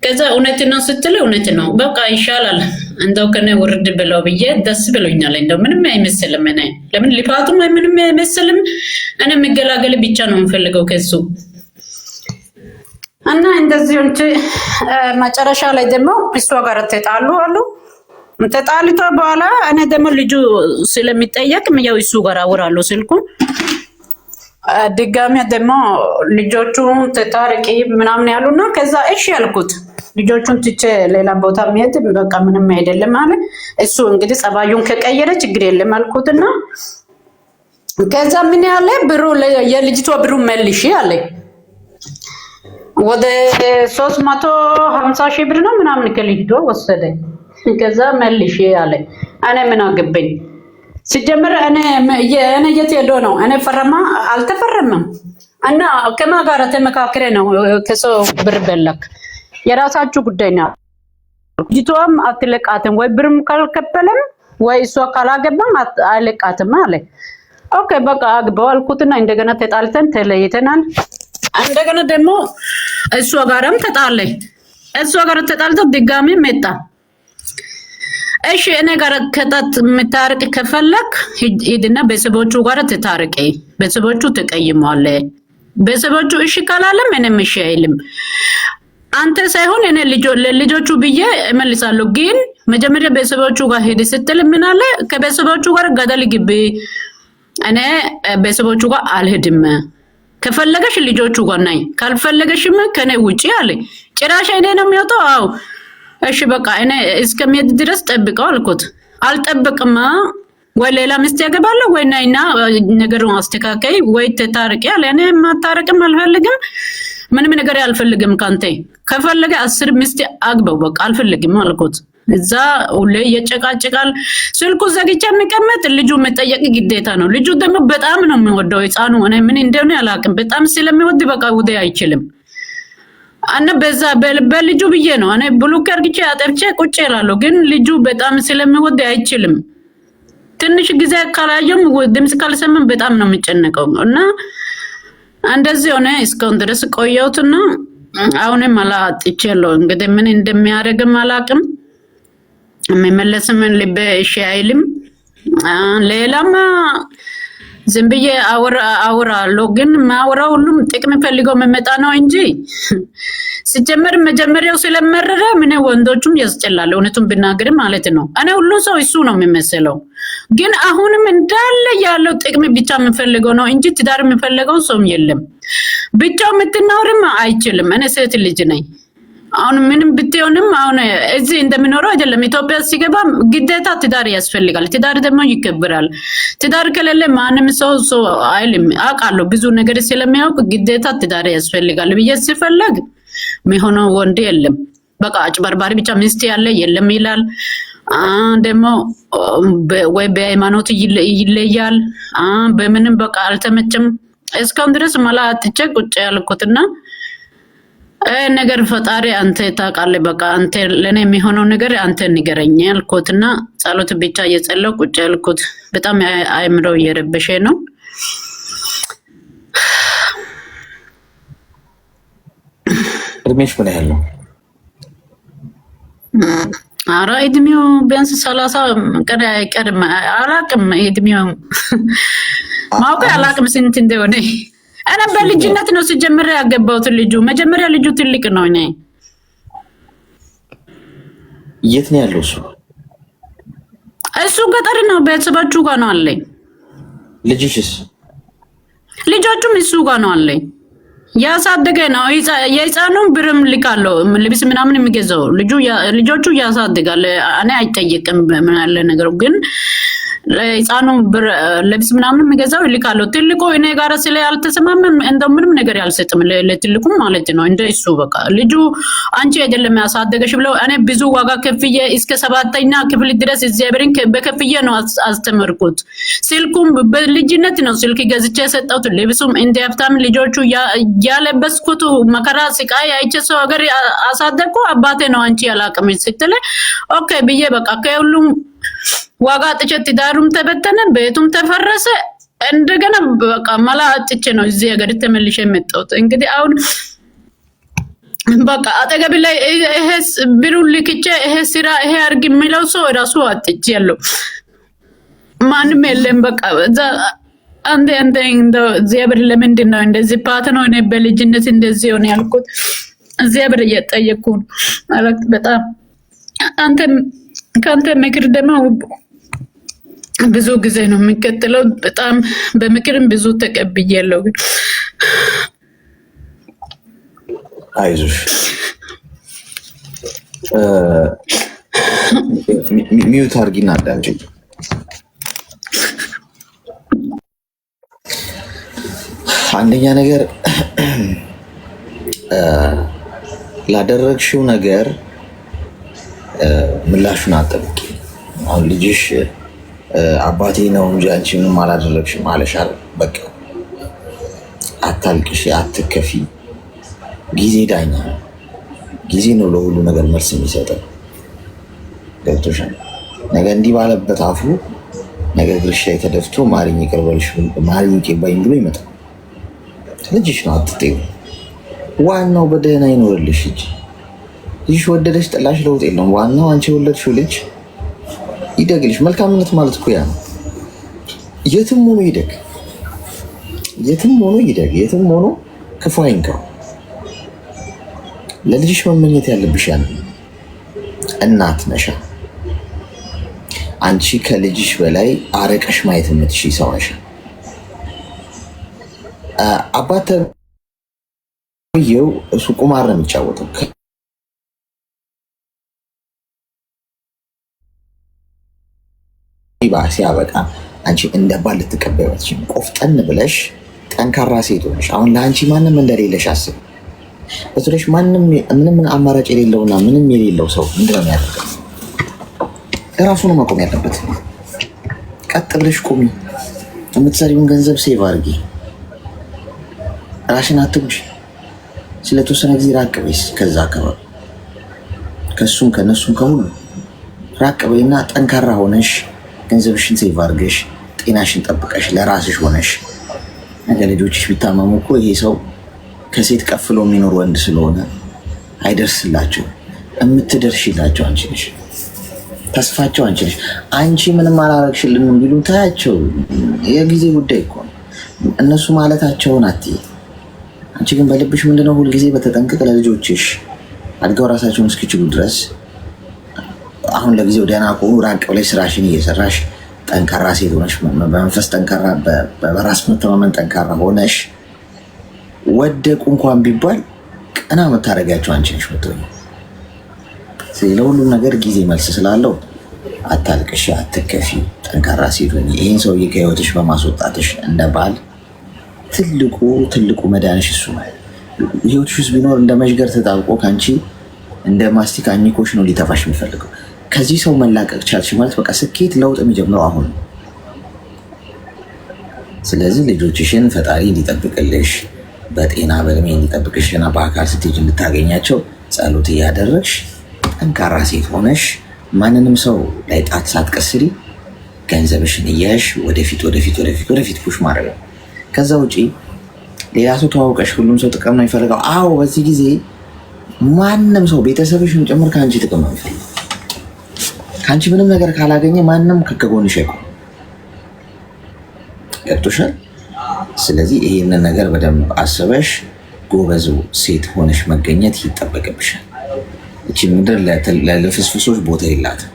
D: ከዛ እውነት ነው ስትል እውነት ነው በቃ ይሻላል እንደው ከነ ወርድ ብለው ብዬ ደስ ብሎኛል። እንደው ምንም አይመስልም። እኔ ለምን ልፋቱም ምንም አይመስልም። እኔ መገላገል ብቻ ነው የምፈልገው ከሱ እና እንደዚህ እንት መጨረሻ ላይ ደግሞ እሷ ጋር ተጣሉ አሉ። ተጣልቶ በኋላ እኔ ደግሞ ልጁ ስለሚጠየቅ ያው እሱ ጋር አወራለሁ ስልኩ ድጋሚ ደግሞ ልጆቹ ተታርቂ ምናምን ያሉና ከዛ እሺ ያልኩት ልጆቹን ትቼ ሌላ ቦታ መሄድ በቃ ምንም አይደለም አለ። እሱ እንግዲህ ጸባዩን ከቀየረ ችግር የለም አልኩትና ከዛ ምን ያለ ብሩ የልጅቷ ብሩ መልሺ አለ። ወደ 350 ሺህ ብር ነው ምናምን ከልጅቷ ወሰደ። ከዛ መልሺ አለ። እኔ ምን አገባኝ ሲጀምር እኔ የት ሄዶ ነው እኔ ፈረማ አልተፈረመም እና ከማን ጋር ተመካክረ ነው ከሰው ብር በላክ የራሳችሁ ጉዳይ ነው። ልጅቷም አትለቃትም ወይ ብርም ካልከፈለም ወይ እሷ ካላገባም አይለቃትም አለ። ኦኬ በቃ አግባው አልኩትና እንደገና ተጣልተን ተለይተናል። እንደገና ደግሞ እሷ ጋርም ተጣለኝ። እሷ ጋር ተጣልተው ድጋሚ መጣ። እሺ እኔ ጋር ከታት መታረቅ ከፈለክ ሂድና ቤተሰቦቹ ጋር ተታረቂ። ቤተሰቦቹ ተቀይመዋል። ቤተሰቦቹ እሺ ካላለም እኔም እሺ አይልም። አንተ ሳይሆን እኔ ለልጆቹ ብዬ እመልሳለሁ። ግን መጀመሪያ ቤተሰቦቹ ጋር ሄድ ስትል ምን አለ ከቤተሰቦቹ ጋር ገደል ግቢ፣ እኔ ቤተሰቦቹ ጋር አልሄድም። ከፈለገሽ ልጆቹ ጋር ነይ፣ ካልፈለገሽም ከኔ ውጪ አለ። ጭራሽ እኔ ነው የሚወጣው። አዎ እሺ በቃ እኔ እስከሚሄድ ድረስ ጠብቀው አልኩት። አልጠብቅም ወይ ሌላ ሚስት ያገባለሁ ወይ ነይና ነገሩን አስተካከይ ወይ ተታረቂ አለ። እኔ ማታረቅም አልፈልግም፣ ምንም ነገር አልፈልግም ካንተ። ከፈለገ 10 ሚስት አግባው በቃ አልፈልግም አልኩት። እዛ ሁሌ እየጨቃጨቃል። ስልኩ ዘግቼ የሚቀመጥ ልጁ መጠየቅ ግዴታ ነው። ልጁ ደግሞ በጣም ነው የሚወደው ህፃኑ። እኔ ምን እንደሆነ አላውቅም። በጣም ስለሚወድ በቃ ወደ አይችልም። አነ በዛ በልጁ ብዬ ነው እኔ ብሎክ አድርጌ አጠርቼ ቁጭ እላለሁ። ግን ልጁ በጣም ስለሚወድ አይችልም። ትንሽ ጊዜ ካላየም ድምጽ ካልሰማም በጣም ነው የሚጨነቀው። እና እንደዚህ ሆነ እስካሁን ድረስ ቆየሁትና አሁንም አላጥቼለሁ። እንግዲህ ምን እንደሚያደርግም አላውቅም። የሚመለስም ልቤ እሺ አይልም። ሌላማ ዝም ብዬ አወራለሁ። ግን ማወራው ሁሉም ጥቅም ፈልገው መመጣ ነው እንጂ ሲጀመር መጀመሪያው ስለመረረ ምን ወንዶቹም ያስጨላል። እውነቱን ብናገር ማለት ነው። እኔ ሁሉ ሰው እሱ ነው የሚመስለው። ግን አሁንም እንዳለ ያለው ጥቅም ብቻ የምፈልገው ነው እንጂ ትዳር የምፈልገው ሰውም የለም። ብቻው የምትናወርም አይችልም። እኔ ሴት ልጅ ነኝ። አሁን ምንም ብትሆንም አሁን እዚህ እንደምኖረው አይደለም። ኢትዮጵያ ሲገባ ግዴታ ትዳር ያስፈልጋል። ትዳር ደግሞ ይከብራል። ትዳር ከሌለ ማንም ሰው አይልም። አውቃለሁ ብዙ ነገር ስለሚያውቅ ግዴታ ትዳር ያስፈልጋል ብዬ ሲፈልግ የሚሆነው ወንድ የለም። በቃ አጭበርባሪ ብቻ ሚስት ያለ የለም ይላል። ደግሞ ወይ በሃይማኖት ይለያል። በምንም በቃ አልተመቸም። እስካሁን ድረስ መላ አጥቼ ቁጭ ያልኩትና ነገር ፈጣሪ አንተ ታውቃለህ፣ በቃ አንተ ለኔ የሚሆነው ነገር አንተ ንገረኝ ያልኩትና ጸሎት ብቻ እየጸለይኩ ቁጭ ያልኩት። በጣም አይምሮ እየረበሸ ነው።
B: እድሜሽ ምን ያህል ነው?
D: ኧረ እድሜው ቢያንስ 30 ቀን አይቀርም። አላውቅም እድሜው ማውቀ አላውቅም ስንት እንደሆነ። እኔ በልጅነት ነው ሲጀምር ያገባሁት ልጁ። መጀመሪያ ልጁ ትልቅ ነው።
B: የት ነው ያለው እሱ?
D: እሱ ገጠር ነው፣ ቤተሰቦቹ ጋር ነው አለኝ።
B: ልጅሽስ?
D: ልጆቹም እሱ ጋር ነው አለኝ። ያሳደገ ነው። የህፃኑን ብርም ልካለው ልብስ ምናምን የሚገዛው ልጆቹ ያሳድጋል። እኔ አይጠየቅም ምን ያለ ነገር ግን ለህፃኑ ብር ልብስ ምናምን የሚገዛው ይልካለው። ትልቁ እኔ ጋር ስለ ያልተሰማመም እንደው ምንም ነገር ያልሰጥም ለትልቁም ማለት ነው። እንደሱ በቃ ልጁ አንቺ አይደለም ያሳደገሽ ብለው እኔ ብዙ ዋጋ ከፍዬ እስከ 7ኛ ክፍል ድረስ እግዚአብሔርን በከፍዬ ነው አስተምርኩት። ስልኩም በልጅነት ነው ስልክ ገዝቼ የሰጠሁት። ልብሱም እንደ ሀብታም ልጆቹ ያለበስኩት መከራ ስቃይ አይቼ ሰው ሀገር አሳደግኩ። አባቴ ነው አንቺ ያላቅም ስትል ኦኬ ብዬ በቃ ከሁሉም ዋጋ አጥቼ ትዳሩም ተበተነ፣ ቤቱም ተፈረሰ። እንደገና በቃ መላ አጥቼ ነው እዚህ ሀገር ተመልሼ የመጣሁት። እንግዲህ አሁን በቃ አጠገብ ላይ ይሄ ብሩን ልክቼ ይሄ ስራ ይሄ አርግ የሚለው ሰው ራሱ አጥቼ ያለው ማንም የለም። በቃ አንዴ እንደው እግዚአብሔር ለምንድን ነው እንደዚህ ፓት ነው እኔ በልጅነት እንደዚህ ሆነ ያልኩት። እግዚአብሔር እየጠየቅኩ ማለት በጣም ካንተ ምክር ደግሞ ብዙ ጊዜ ነው የሚከተለው። በጣም በምክርም ብዙ ተቀብያለሁ።
B: አይዞሽ ሚዩት አድርጊና አዳምጪ። አንደኛ ነገር ላደረግሽው ነገር ምላሹን አጠብቂ። አሁን ልጅሽ አባቴ ነው እንጂ አንቺ ምንም አላደረግሽም አለሻል። በቃ አታልቅሽ፣ አትከፊ። ጊዜ ዳኛ፣ ጊዜ ነው ለሁሉ ነገር መልስ የሚሰጠው። ገብቶሻል? ነገ እንዲህ ባለበት አፉ ነገ ግርሻ የተደፍቶ ማሪኝ ይቅር በልሽ ማሪኝ ይቅርበኝ ብሎ ይመጣል። ልጅሽ ነው፣ አትጤው። ዋናው በደህና ይኖርልሽ እንጂ ልጅሽ ወደደሽ ጠላሽ ለውጥ የለውም። ዋናው አንቺ የወለድሽው ልጅ ይደግልሽ። መልካምነት ማለት እኮ ያ ነው። የትም ሆኖ ይደግ፣ የትም ሆኖ ይደግ፣ የትም ሆኖ ክፉ አይንካው። ለልጅሽ መመኘት ያለብሽ ያን እናት ነሻ። አንቺ ከልጅሽ በላይ አረቀሽ ማየት የምትችይ ሰው ነሽ። አባት ተብዬው እሱ ቁማር ነው የሚጫወተው። ሲያበቃ አንቺ እንደ ባል ልትቀበይው አትችይም። ቆፍጠን ብለሽ ጠንካራ ሴት ሆነሽ አሁን ለአንቺ ማንም እንደሌለሽ አስብ። በትለሽ ምንም አማራጭ የሌለውና ምንም የሌለው ሰው ምንድነው የሚያደርገው? ለራሱ ነው መቆም ያለበት። ቀጥ ብለሽ ቆሚ። የምትሰሪውን ገንዘብ ሴቭ አድርጊ። ራሽን አትጉጂ። ስለተወሰነ ጊዜ ራቅ በይስ ከዛ አካባቢ ከሱም ከነሱም ከሁሉ ራቅ በይና ጠንካራ ሆነሽ ገንዘብሽን ሴቭ አድርገሽ ጤናሽን ጠብቀሽ ለራስሽ ሆነሽ ነገ ልጆችሽ ቢታመሙ እኮ ይሄ ሰው ከሴት ቀፍሎ የሚኖር ወንድ ስለሆነ አይደርስላቸው። የምትደርሽላቸው አንቺ ነሽ። ተስፋቸው አንቺ ነሽ። አንቺ ምንም አላረግሽልንም ቢሉ ታያቸው፣ የጊዜ ጉዳይ እኮ ነው። እነሱ ማለታቸውን አትይ። አንቺ ግን በልብሽ ምንድነው ሁልጊዜ በተጠንቀቅ ለልጆችሽ አድገው ራሳቸውን እስኪችሉ ድረስ አሁን ለጊዜው ደህና ከሆኑ ራቅ ብለሽ ስራሽን እየሰራሽ ጠንካራ ሴት ሆነሽ በመንፈስ ጠንካራ፣ በራስ መተማመን ጠንካራ ሆነሽ ወደቁ እንኳን ቢባል ቀና መታረጋቸው አንቺ ነሽ የምትሆኚው። ለሁሉም ነገር ጊዜ መልስ ስላለው አታልቅሽ፣ አትከፊ፣ ጠንካራ ሴት ሆኚ። ይህን ሰውዬ ከህይወትሽ በማስወጣትሽ እንደ ባል ትልቁ መዳንሽ እሱ ነው። ህይወትሽ ውስጥ ቢኖር እንደ መሽገር ተጣብቆ ከአንቺ እንደ ማስቲካ አኝኮሽ ነው ሊተፋሽ የሚፈልገው። ከዚህ ሰው መላቀቅ ቻልሽ ማለት በቃ ስኬት፣ ለውጥ የሚጀምረው አሁን ነው። ስለዚህ ልጆችሽን ፈጣሪ እንዲጠብቅልሽ በጤና በእድሜ እንዲጠብቅሽና በአካል ስትሄጂ እንድታገኛቸው ጸሎት እያደረግሽ ጠንካራ ሴት ሆነሽ ማንንም ሰው ላይ ጣት ሳትቀስሪ ገንዘብሽን እያሽ ወደፊት ፑሽ ማድረግ ነው። ከዛ ውጪ ሌላ ሰው ተዋውቀሽ ሁሉም ሰው ጥቅም ነው የሚፈልገው። አዎ በዚህ ጊዜ ማንም ሰው ቤተሰብሽን ጭምር ከአንቺ ጥቅም ነው የሚፈልገው። ከአንቺ ምንም ነገር ካላገኘ ማንም ከጎንሽ አይቆም። ገብቶሻል? ስለዚህ ይህንን ነገር በደንብ አስበሽ ጎበዝ ሴት ሆነሽ መገኘት ይጠበቅብሻል። እቺ ምድር ለልፍስፍሶች ቦታ የላትም።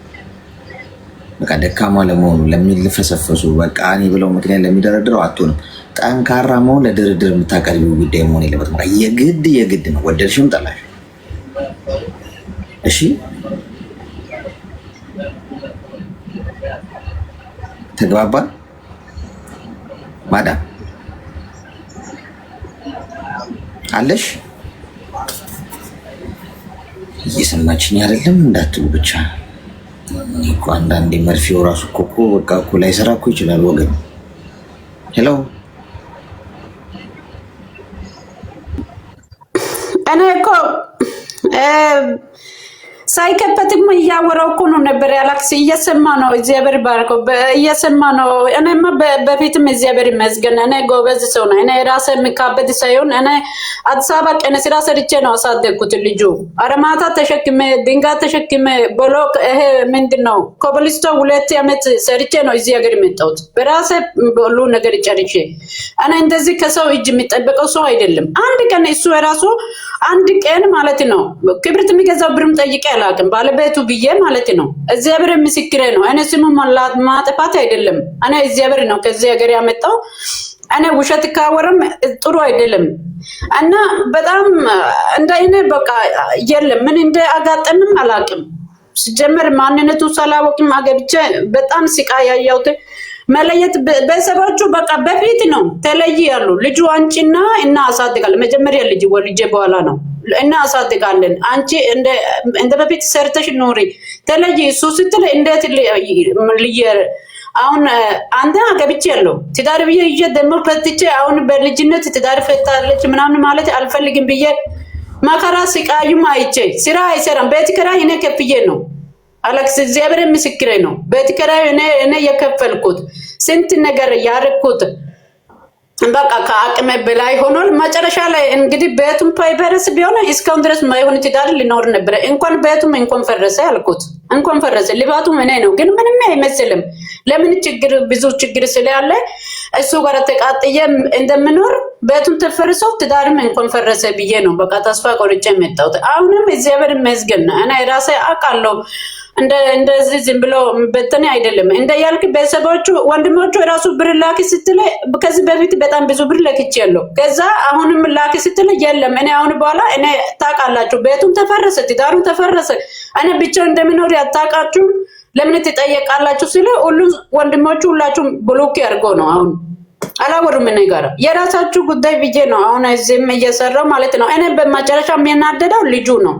B: በቃ ደካማ ለመሆኑ ለሚልፈሰፈሱ በቃ እኔ ብለው ምክንያት ለሚደረድረው አትሆንም። ጠንካራ መሆን ለድርድር የምታቀርቢው ጉዳይ መሆን የለበትም። በቃ የግድ ነው፣ ወደድሽም ጠላሽ። እሺ ተግባባን? ማዳም አለሽ? እየሰማችኝ አይደለም እንዳትሉ ብቻ። እኮ አንዳንዴ መርፌው ራሱ እኮ በቃ እኮ ላይሰራ እኮ ይችላል ወገን። ሄሎ
D: እኔ እኮ ሳይከፈትም እያወራሁ እኮ ነው ነበር ያላክስ። እየሰማ ነው፣ እግዚአብሔር ባርከው እየሰማ ነው። እኔማ በፊትም እግዚአብሔር ይመስገን እኔ ጎበዝ ሰው ነኝ። እኔ ራሴ የሚካበድ ሳይሆን እኔ አዲስ አበባ ቀን ስራ ሰርቼ ነው አሳደግኩት። ልጁ አረማታ ተሸክሜ ድንጋይ ተሸክሜ ብሎክ ይሄ ምንድነው ኮብልስቶን 2 ዓመት ሰርቼ ነው እዚህ ሀገር የመጣሁት በራሴ ሁሉ ነገር ጨርሼ። እኔ እንደዚህ ከሰው እጅ የሚጠበቀው ሰው አይደለም። አንድ ቀን እሱ ራሱ አንድ ቀን ማለት ነው ክብርት የሚገዛው ብርም ጠይቄ አላውቅም ባለቤቱ ብዬ ማለት ነው። እግዚአብሔር ምስክሬ ነው። እኔ ስሙ ማጥፋት አይደለም። እኔ እግዚአብሔር ነው ከዚህ ሀገር ያመጣው። እኔ ውሸት ካወራም ጥሩ አይደለም እና በጣም እንዳይነ በቃ የለም ምን እንደ አጋጠምም አላውቅም። ሲጀመር ማንነቱ ሳላወቅም አገብቼ በጣም ስቃይ ያያውት መለየት በሰባቹ በቃ በፊት ነው ተለይ ያሉ ልጁ አንቺና እና አሳድጋለን። መጀመሪያ ልጅ ወልጄ በኋላ ነው እና አሳድጋለን። አንቺ እንደ በፊት ሰርተሽ ኖሪ ተለይ እሱ ስትል እንዴት ልየር አሁን አንተ አገብቼ ያለው ትዳር ብዬ ይዤ ደግሞ ፈትቼ አሁን በልጅነት ትዳር ፈታለች ምናምን ማለት አልፈልግም ብዬ መከራ ስቃዩም አይቼ ስራ አይሰራም። ቤት ኪራይ እኔ ከፍዬ ነው አለክስ እግዚአብሔር ምስክሬ ነው። ቤት ኪራይ እኔ የከፈልኩት ስንት ነገር ያረኩት በቃ ከአቅሜ በላይ ሆኗል። መጨረሻ ላይ እንግዲህ ቤቱም ፓይፐርስ ቢሆን እስካሁን ድረስ ማይሆን ትዳር ሊኖር ነበር። እንኳን ቤቱም እንኳን ፈረሰ አልኩት። እንኳን ፈረሰ ልባቱም እኔ ነው ግን ምንም አይመስልም። ለምን ብዙ ችግር ስላለ እሱ ጋር ተቃጥዬ እንደምኖር ቤቱን ተፈርሶ ትዳርም እንኳን ፈረሰ ብዬ ነው በቃ ተስፋ ቆርጬ የመጣሁት። አሁንም እግዚአብሔር ይመስገን እኔ ራሴ አውቃለሁ እንደዚህ ዝም ብሎ በተኔ አይደለም እንደ ያልክ ቤተሰቦቹ ወንድሞቹ ራሱ ብር ላኪ ስትል ከዚህ በፊት በጣም ብዙ ብር ለክቻለሁ። ከዛ አሁንም ላኪ ስትል የለም እኔ አሁን በኋላ እኔ ታውቃላችሁ ቤቱን ተፈረሰ ትዳሩን ተፈረሰ እኔ ብቻ እንደምኖር ያታውቃችሁ ለምን ትጠየቃላችሁ ሲሉ ሁሉ ወንድሞቹ ሁላችሁም ብሎክ ያርጎ ነው አሁን አላወሩም እኔ ጋር የራሳችሁ ጉዳይ ብዬ ነው አሁን እዚህም እየሰራው ማለት ነው። እኔ በመጨረሻ የሚያናደደው ልጁ ነው።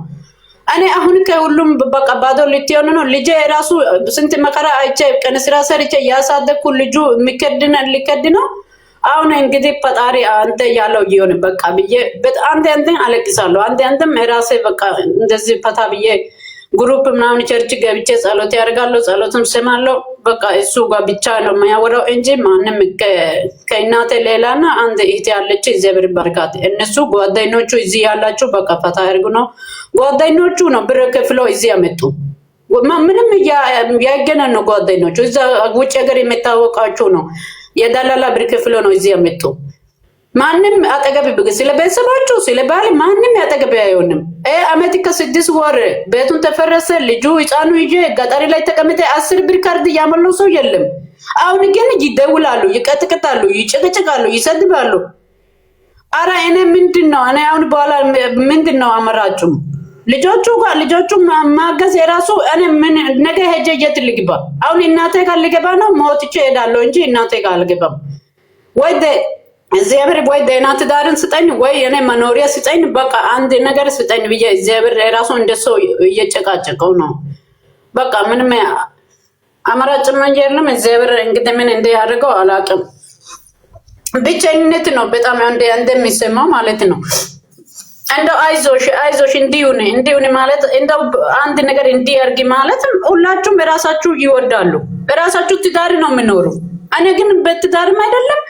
D: እኔ አሁን ከሁሉም በቃ ባዶ ልትሆን ነው ልጄ ራሱ ስንት መከራ አይቼ ቀን ስራ ሰርቼ ያሳደግኩ ልጁ ሊከድ ነው። አሁን እንግዲህ ፈጣሪ አንተ ያለው ይሁን በቃ ብዬ አንተ አለቅሳለሁ። አንተም ራሴ በቃ እንደዚህ ፈታ ብዬ ግሩፕ ምናምን ቸርች ገብቼ ጸሎት ያደርጋለሁ ጸሎትም ሰማለሁ። በቃ እሱ ጋር ብቻ ነው የሚያወራው እንጂ ማንም ከእናቴ ሌላና አንድ እህት ያለች እግዚአብሔር ይባርካት። እነሱ ጓደኞቹ እዚህ ያላችሁ በቃ ፈታ ያርጉ ነው ጓደኞቹ ነው ብር ከፍለው እዚህ ያመጡ ምንም ያገናኙ ጓደኞቹ እዛ ውጭ ሀገር የምታወቃችሁ ነው የዳላላ ብር ከፍለው ነው እዚህ ያመጡ። ማንም አጠገብ ብግስ ስለቤተሰቦቹ ስለባል ማንም ያጠገብ አይሆንም። አመት ከ6 ወር ቤቱን ተፈረሰ ልጁ ህፃኑ ይዤ ገጠሪ ላይ ተቀምጠ 10 ብር ካርድ ያመለው ሰው የለም። አሁን ግን ይደውላሉ ይቀጥቅጣሉ ይጨቀጨቃሉ ይሰድባሉ። አረ እኔ ምንድነው እኔ አሁን በኋላ ምንድነው አመራጩ ልጆቹ ማገዝ የራሱ እኔ ምን ነገ ሄጄ የት ልግባ? አሁን እናቴ ጋር ልገባ ነው ሞትቼ እሄዳለሁ እንጂ እናቴ ጋር አልገባም። ወይ እግዚአብሔር ወይ ደህና ትዳርን ስጠኝ ወይ እኔ መኖሪያ ስጠኝ በቃ አንድ ነገር ስጠኝ ብዬ እግዚአብሔር ራሱ እንደሰው እየጨቃጨቀው ነው። በቃ ምንም አማራጭ መንገድ የለም። እግዚአብሔር እንግዲህ ምን እንደያደርገው አላውቅም። ብቸኝነት ነው በጣም እንደሚሰማው ማለት ነው። እንደው አይዞሽ እንዲሁን ማለት እንደው አንድ ነገር እንዲያርግ ማለት ሁላችሁም ራሳችሁ ይወዳሉ ራሳችሁ ትዳር ነው የሚኖሩ። እኔ ግን በትዳርም አይደለም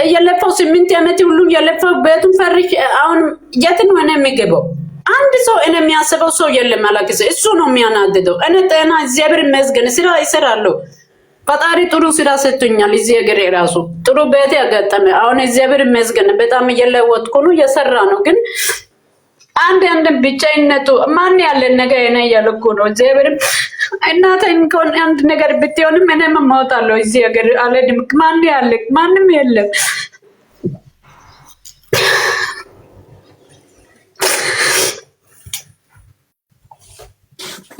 D: የለፈው 8 ዓመት ሁሉ የለፈው ቤቱን ፈርሽ አሁን የት ነው እኔ የሚገባው? አንድ ሰው እኔ የሚያስበው ሰው የለም አላክስ እሱ ነው የሚያናድደው። እኔ ጤና እግዚአብሔር ይመስገን ስራ ይሰራለሁ። ፈጣሪ ጥሩ ስራ ሰጥቶኛል። እዚህ ሀገር ራሱ ጥሩ ቤት ያጋጠመ አሁን እግዚአብሔር ይመስገን በጣም እየለወጥኩ ነው እየሰራ ነው። ግን አንድ ብቻይነቱ ማን ያለ ነገር እኔ እያልኩ ነው። እግዚአብሔር እናቴ እንኳን አንድ ነገር ብትሆንም እኔ እሞታለሁ እዚህ ሀገር አልሄድም። ማን ያለ ማንም የለም።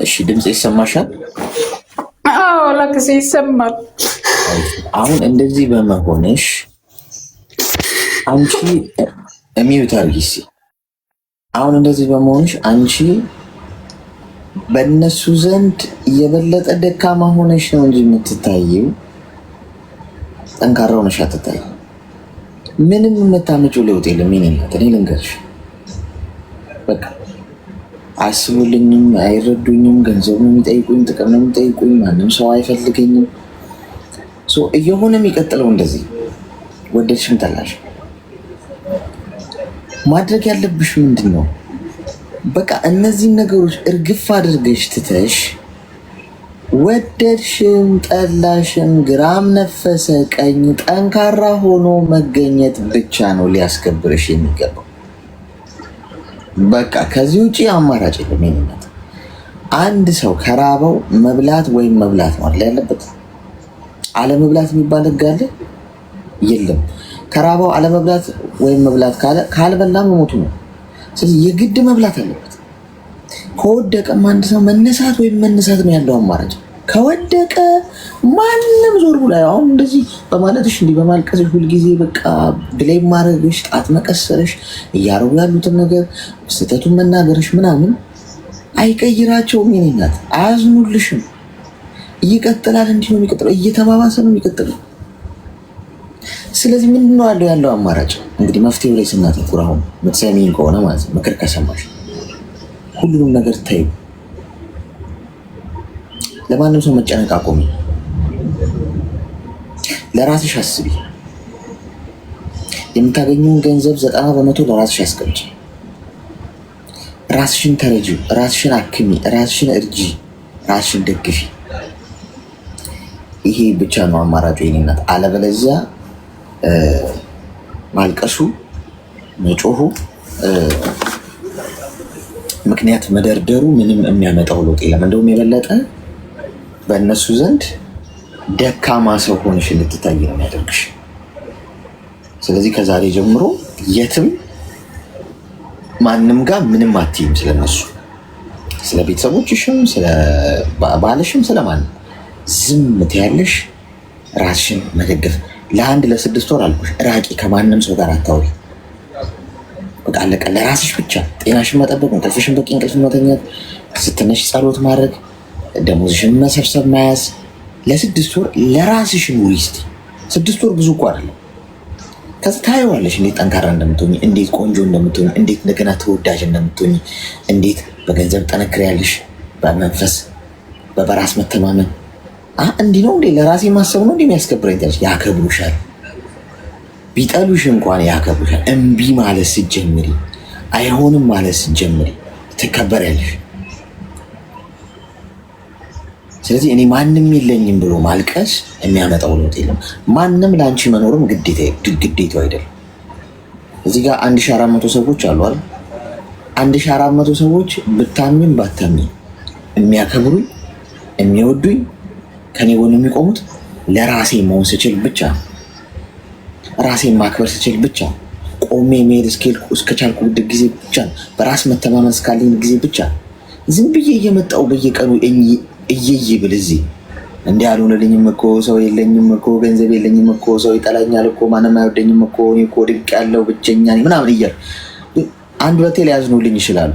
B: እሺ ድምጽ ይሰማሻል?
D: አዎ ለክስ ይሰማል።
B: አሁን እንደዚህ በመሆንሽ አንቺ እሚዩት አርጊሲ አሁን እንደዚህ በመሆንሽ አንቺ በእነሱ ዘንድ የበለጠ ደካማ ሆነሽ ነው እንጂ የምትታየው ጠንካራ ሆነሽ አትታይም። ምንም የምታመጪው ለውጥ የለም። እኔ ልንገርሽ በቃ አስቡልኝም አይረዱኝም፣ ገንዘብ ነው የሚጠይቁኝ፣ ጥቅም ነው የሚጠይቁኝ፣ ማንም ሰው አይፈልገኝም። እየሆነ የሚቀጥለው እንደዚህ ወደድሽም ጠላሽ ማድረግ ያለብሽ ምንድን ነው? በቃ እነዚህን ነገሮች እርግፍ አድርገሽ ትተሽ ወደድሽም ጠላሽም ግራም ነፈሰ ቀኝ ጠንካራ ሆኖ መገኘት ብቻ ነው ሊያስከብርሽ የሚገባው። በቃ ከዚህ ውጪ አማራጭ የለም። ይሄንነት አንድ ሰው ከራበው መብላት ወይም መብላት ነው ያለበት። አለመብላት የሚባል ህግ አለ? የለም። ከራበው አለመብላት ወይም መብላት ካልበላ መሞቱ ነው። ስለዚህ የግድ መብላት አለበት። ከወደቀም አንድ ሰው መነሳት ወይም መነሳት ነው ያለው አማራጭ። ከወደቀ ማንም ዞር ብሎ አሁን እንደዚህ በማለትሽ እንዲህ በማልቀስሽ ሁልጊዜ በቃ ብሌም ማድረግሽ ጣት መቀሰርሽ እያረጉ ያሉትን ነገር ስህተቱን መናገርሽ ምናምን አይቀይራቸውም። ይኔናት አያዝኑልሽም። ይቀጥላል። እንዲህ ነው የሚቀጥለው፣ እየተባባሰ ነው የሚቀጥለው። ስለዚህ ምንድነው ያለው አማራጭ? እንግዲህ መፍትሄው ላይ ስናተኩር አሁን የምትሰሚኝ ከሆነ ማለት ነው ምክር ከሰማሽ ሁሉንም ነገር ታዩ። ለማንም ሰው መጨነቅ አቆሚ። ለራስሽ አስቢ። የምታገኘውን ገንዘብ 90% ለራስሽ አስቀምጪ። ራስሽን ተረጂ፣ ራስሽን አክሚ፣ ራስሽን እርጂ፣ ራስሽን ደግፊ። ይሄ ብቻ ነው አማራጩ የኔ እናት። አለበለዚያ ማልቀሱ፣ መጮሁ፣ ምክንያት መደርደሩ ምንም የሚያመጣው ለውጥ የለም። እንደውም የበለጠ በእነሱ ዘንድ ደካማ ሰው ሆንሽ እንድትታይ ነው የሚያደርግሽ። ስለዚህ ከዛሬ ጀምሮ የትም ማንም ጋር ምንም አትይም። ስለነሱ፣ ስለ ቤተሰቦችሽም፣ ስለ ባልሽም፣ ስለማንም ዝም ትያለሽ። ራስሽን መደገፍ ለአንድ ለ6 ወር አልኩሽ። ራቂ፣ ከማንም ሰው ጋር አታውሪ። በቃ አለቀ። ለራስሽ ብቻ ጤናሽን መጠበቅ፣ እንቅልፍሽን በቂ እንቅልፍ መተኛት፣ ስትነሽ ጸሎት ማድረግ፣ ደሞዝሽን መሰብሰብ መያዝ። ለ6 ወር ለራስሽን ኑሪ እስቲ። 6 ወር ብዙ እኮ አይደለም። ከዛ ታየዋለሽ እንዴት ጠንካራ እንደምትሆኝ፣ እንዴት ቆንጆ እንደምትሆኝ፣ እንዴት እንደገና ተወዳጅ እንደምትሆኝ፣ እንዴት በገንዘብ ጠነክሪያለሽ፣ በመንፈስ በበራስ መተማመን። እንዲህ ነው እንዴ ለራሴ ማሰብ ነው እንዴ የሚያስከብረኝ ትያለሽ። ያከብሩሻል። ቢጠሉሽ እንኳን ያከብሩሻል። እምቢ ማለት ስትጀምሪ፣ አይሆንም ማለት ስትጀምሪ ትከበሪያለሽ። ስለዚህ እኔ ማንም የለኝም ብሎ ማልቀስ የሚያመጣው ለውጥ የለም። ማንም ለአንቺ መኖርም ግዴታው አይደለም። እዚህ ጋር 1400 ሰዎች አሉ አይደል? 1400 ሰዎች ብታምኝም ባታምኝ የሚያከብሩኝ የሚወዱኝ ከኔ ጎን የሚቆሙት ለራሴ መሆን ስችል ብቻ፣ ራሴን ማክበር ስችል ብቻ፣ ቆሜ መሄድ እስከቻልኩ ጊዜ ብቻ፣ በራስ መተማመን እስካለኝ ጊዜ ብቻ። ዝም ብዬ እየመጣው በየቀኑ እየይ ብል እዚህ እንዲህ አልሆነልኝም እኮ፣ ሰው የለኝም እኮ፣ ገንዘብ የለኝም እኮ፣ ሰው ይጠላኛል እኮ፣ ማንም አይወደኝም እኮ፣ እኔ እኮ ድቅ ያለው ብቸኛ ነኝ ምናምን እያሉ አንድ ሁለቴ ሊያዝኑልኝ ይችላሉ።